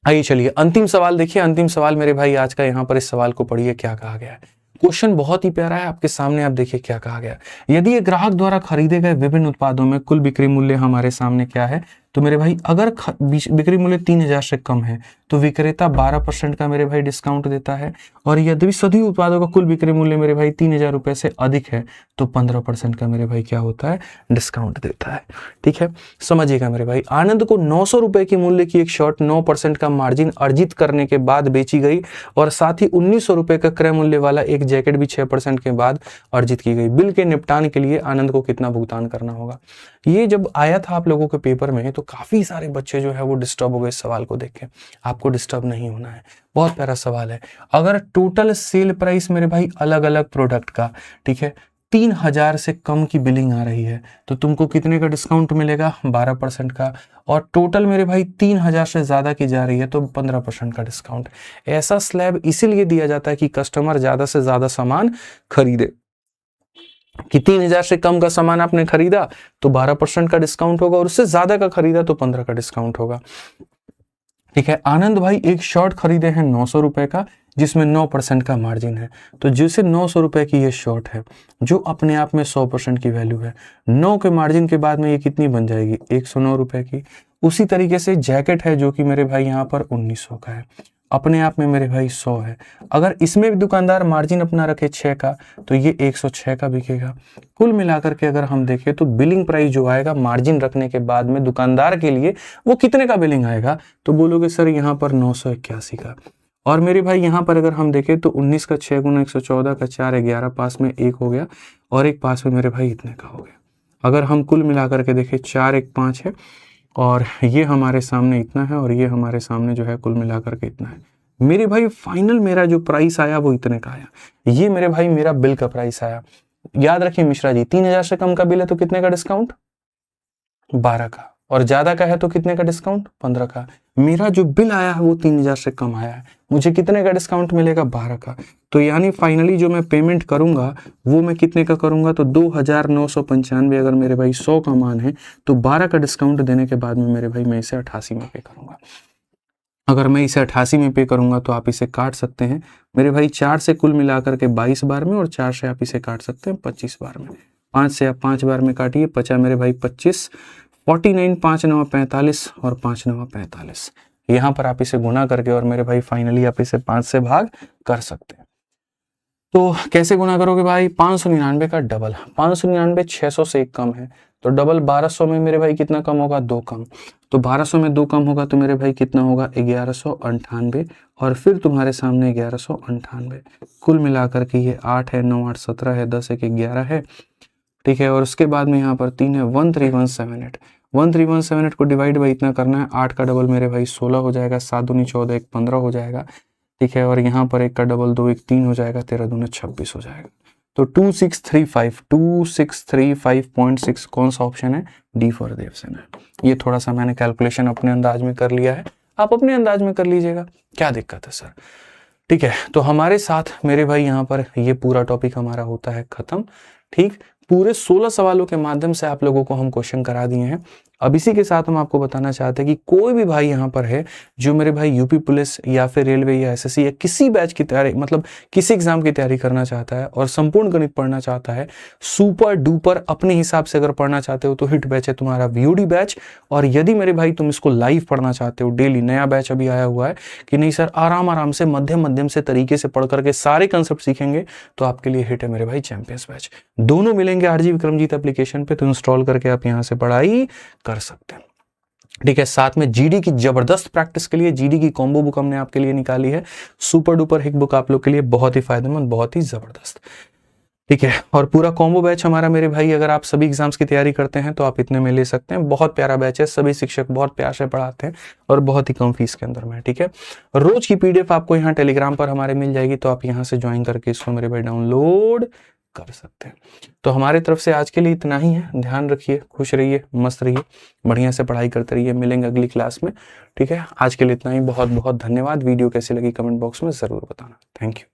A: आइए चलिए अंतिम सवाल देखिए। अंतिम सवाल मेरे भाई आज का, यहाँ पर इस सवाल को पढ़िए क्या कहा गया है। क्वेश्चन बहुत ही प्यारा है, आपके सामने आप देखिए क्या कहा गया। यदि एक ग्राहक द्वारा खरीदे गए विभिन्न उत्पादों में कुल बिक्री मूल्य हमारे सामने क्या है, तो मेरे भाई अगर बिक्री मूल्य 3,000 से कम है तो विक्रेता 12% का मेरे भाई डिस्काउंट देता है, और यदि सभी उत्पादों का कुल बिक्री मूल्य मेरे भाई 3,000 रुपए से अधिक है तो 15% का मेरे भाई क्या होता है, डिस्काउंट देता है, ठीक है। समझिएगा मेरे भाई, आनंद को 900 रुपए की मूल्य की एक शर्ट 9% का मार्जिन अर्जित करने के बाद बेची गई और साथ ही 1,900 रुपए का क्रय मूल्य वाला एक जैकेट भी 6% के बाद अर्जित की गई। बिल के निपटान के लिए आनंद को कितना भुगतान करना होगा। ये जब आया था आप लोगों के पेपर में तो काफी सारे बच्चे जो है वो डिस्टर्ब हो गए इस सवाल को देख के। आपको डिस्टर्ब नहीं होना है, बहुत प्यारा सवाल है। अगर टोटल सेल प्राइस मेरे भाई अलग अलग प्रोडक्ट का, ठीक है, 3,000 से कम की बिलिंग आ रही है तो तुमको कितने का डिस्काउंट मिलेगा, 12% का। और टोटल मेरे भाई 3,000 से ज्यादा की जा रही है तो 15% का डिस्काउंट। ऐसा स्लैब इसीलिए दिया जाता है कि कस्टमर ज्यादा से ज्यादा सामान खरीदे, कि 3,000 से कम का सामान आपने खरीदा तो 12% का डिस्काउंट होगा और उससे ज्यादा का खरीदा तो 15 का डिस्काउंट होगा, ठीक है। आनंद भाई एक शर्ट खरीदे हैं 900 रुपए का जिसमें 9% का मार्जिन है, तो जैसे 900 रुपए की ये शर्ट है जो अपने आप में 100% की वैल्यू है, 9 के मार्जिन के बाद में ये कितनी बन जाएगी, 109 रुपए की। उसी तरीके से जैकेट है जो कि मेरे भाई यहाँ पर 1,900 का है, अपने आप में मेरे भाई 100 है। अगर इसमें भी दुकानदार मार्जिन अपना रखे 6 का तो ये 106 का बिकेगा। कुल मिलाकर के अगर हम देखें तो बिलिंग प्राइस जो आएगा मार्जिन रखने के बाद में दुकानदार के लिए वो कितने का बिलिंग आएगा, तो बोलोगे सर यहाँ पर 981 का। और मेरे भाई यहाँ पर अगर हम देखें तो 19 का 6 गुना 114 का 4 11 पास में 1 हो गया और एक पास में मेरे भाई इतने का हो गया। अगर हम कुल मिलाकर के देखें 4 1 5 है और ये हमारे सामने इतना है और ये हमारे सामने जो है कुल मिलाकर के इतना है। मेरे भाई फाइनल मेरा जो प्राइस आया वो इतने का आया। ये मेरे भाई मेरा बिल का प्राइस आया। याद रखिए मिश्रा जी, 3000 से कम का बिल है तो कितने का डिस्काउंट? 12 का। और ज्यादा का है तो कितने का डिस्काउंट? 15 का। मेरा जो बिल आया है वो 3000 से कम आया है, मुझे कितने का डिस्काउंट मिलेगा? 12 का। तो यानी फाइनली जो मैं पेमेंट करूंगा वो मैं कितने का करूंगा? तो 2995। अगर मेरे भाई 100 का मान है तो 12 का डिस्काउंट देने के बाद में मेरे भाई मैं इसे 88 में पे करूंगा। अगर मैं इसे 88 में पे करूंगा तो आप इसे काट सकते हैं मेरे भाई 4 से कुल मिलाकर के 22 बार में, और 4 से आप इसे काट सकते हैं 25 बार में। 5 से आप 5 बार में काटिए, 50 मेरे भाई 25, 49, 5 9 45 और 5 9 45। यहाँ पर आप इसे गुना करके और मेरे भाई फाइनली आप इसे 5 से भाग कर सकते हैं। तो कैसे गुना करोगे भाई? 599 का डबल, 599 600 से एक कम है तो डबल 1200 में मेरे भाई कितना कम होगा? 2 कम। तो 1200 में 2 कम होगा तो मेरे भाई कितना होगा? 1198। और फिर तुम्हारे सामने 1198। कुल मिलाकर के ये 8 है, 9 8 17 है, 10 1 11 है, ठीक है। और उसके बाद में यहाँ पर 3 है, 13178। 13178 को डिवाइड बाई इतना करना है, 8 का डबल मेरे भाई 16 हो जाएगा, 7 दूनी 14, 1 15 हो जाएगा, ठीक है। और यहाँ पर 1 का डबल 2 1 3 हो जाएगा, 13 दूने 26 हो जाएगा। तो 2635 कौन सा ऑप्शन है? डी फॉर द ऑप्शन है। ये थोड़ा सा मैंने कैलकुलेशन अपने अंदाज में कर लिया है, आप अपने अंदाज में कर लीजिएगा, क्या दिक्कत है सर? ठीक है, तो हमारे साथ मेरे भाई यहाँ पर ये पूरा टॉपिक हमारा होता है खत्म। ठीक, पूरे 16 सवालों के माध्यम से आप लोगों को हम क्वेश्चन करा दिए हैं। अब इसी के साथ हम आपको बताना चाहते हैं कि कोई भी भाई यहाँ पर है जो मेरे भाई यूपी पुलिस या फिर रेलवे या एसएससी या किसी बैच की तैयारी, मतलब किसी एग्जाम की तैयारी करना चाहता है और संपूर्ण गणित पढ़ना चाहता है, सुपर डुपर अपने हिसाब से अगर पढ़ना चाहते हो तो हिट बैच है तुम्हारा, वीओडी बैच। और यदि मेरे भाई तुम इसको लाइव पढ़ना चाहते हो, डेली नया बैच अभी आया हुआ है कि नहीं सर आराम आराम से मध्यम से तरीके से पढ़ करके सारे कंसेप्ट सीखेंगे, तो आपके लिए हिट है मेरे भाई चैंपियंस बैच। दोनों मिलेंगे आरजी विक्रमजीत एप्लीकेशन पे, तो इंस्टॉल करके आप यहां से पढ़ाई कर सकते हैं। ठीक है, साथ में जीडी की जबरदस्त प्रैक्टिस के लिए जीडी की कॉम्बो बुक हमने आपके लिए निकाली है, सुपर डुपर हिट बुक आप लोग के लिए, बहुत ही फायदेमंद, बहुत ही जबरदस्त। ठीक है, और पूरा कॉम्बो बैच हमारा मेरे भाई, अगर आप सभी एग्जाम्स की तैयारी करते हैं तो आप इतने में ले सकते हैं। बहुत प्यारा बैच है, सभी शिक्षक बहुत प्यार से पढ़ाते हैं और बहुत ही कम फीस के अंदर में। ठीक है, रोज की पीडीएफ आपको यहाँ टेलीग्राम पर हमारे मिल जाएगी, तो आप यहाँ से ज्वाइन करके इसको मेरे भाई डाउनलोड कर सकते हैं। तो हमारी तरफ से आज के लिए इतना ही है। ध्यान रखिए, खुश रहिए, मस्त रहिए, बढ़िया से पढ़ाई करते रहिए। मिलेंगे अगली क्लास में। ठीक है, आज के लिए इतना ही। बहुत बहुत धन्यवाद। वीडियो कैसी लगी कमेंट बॉक्स में जरूर बताना। Thank you.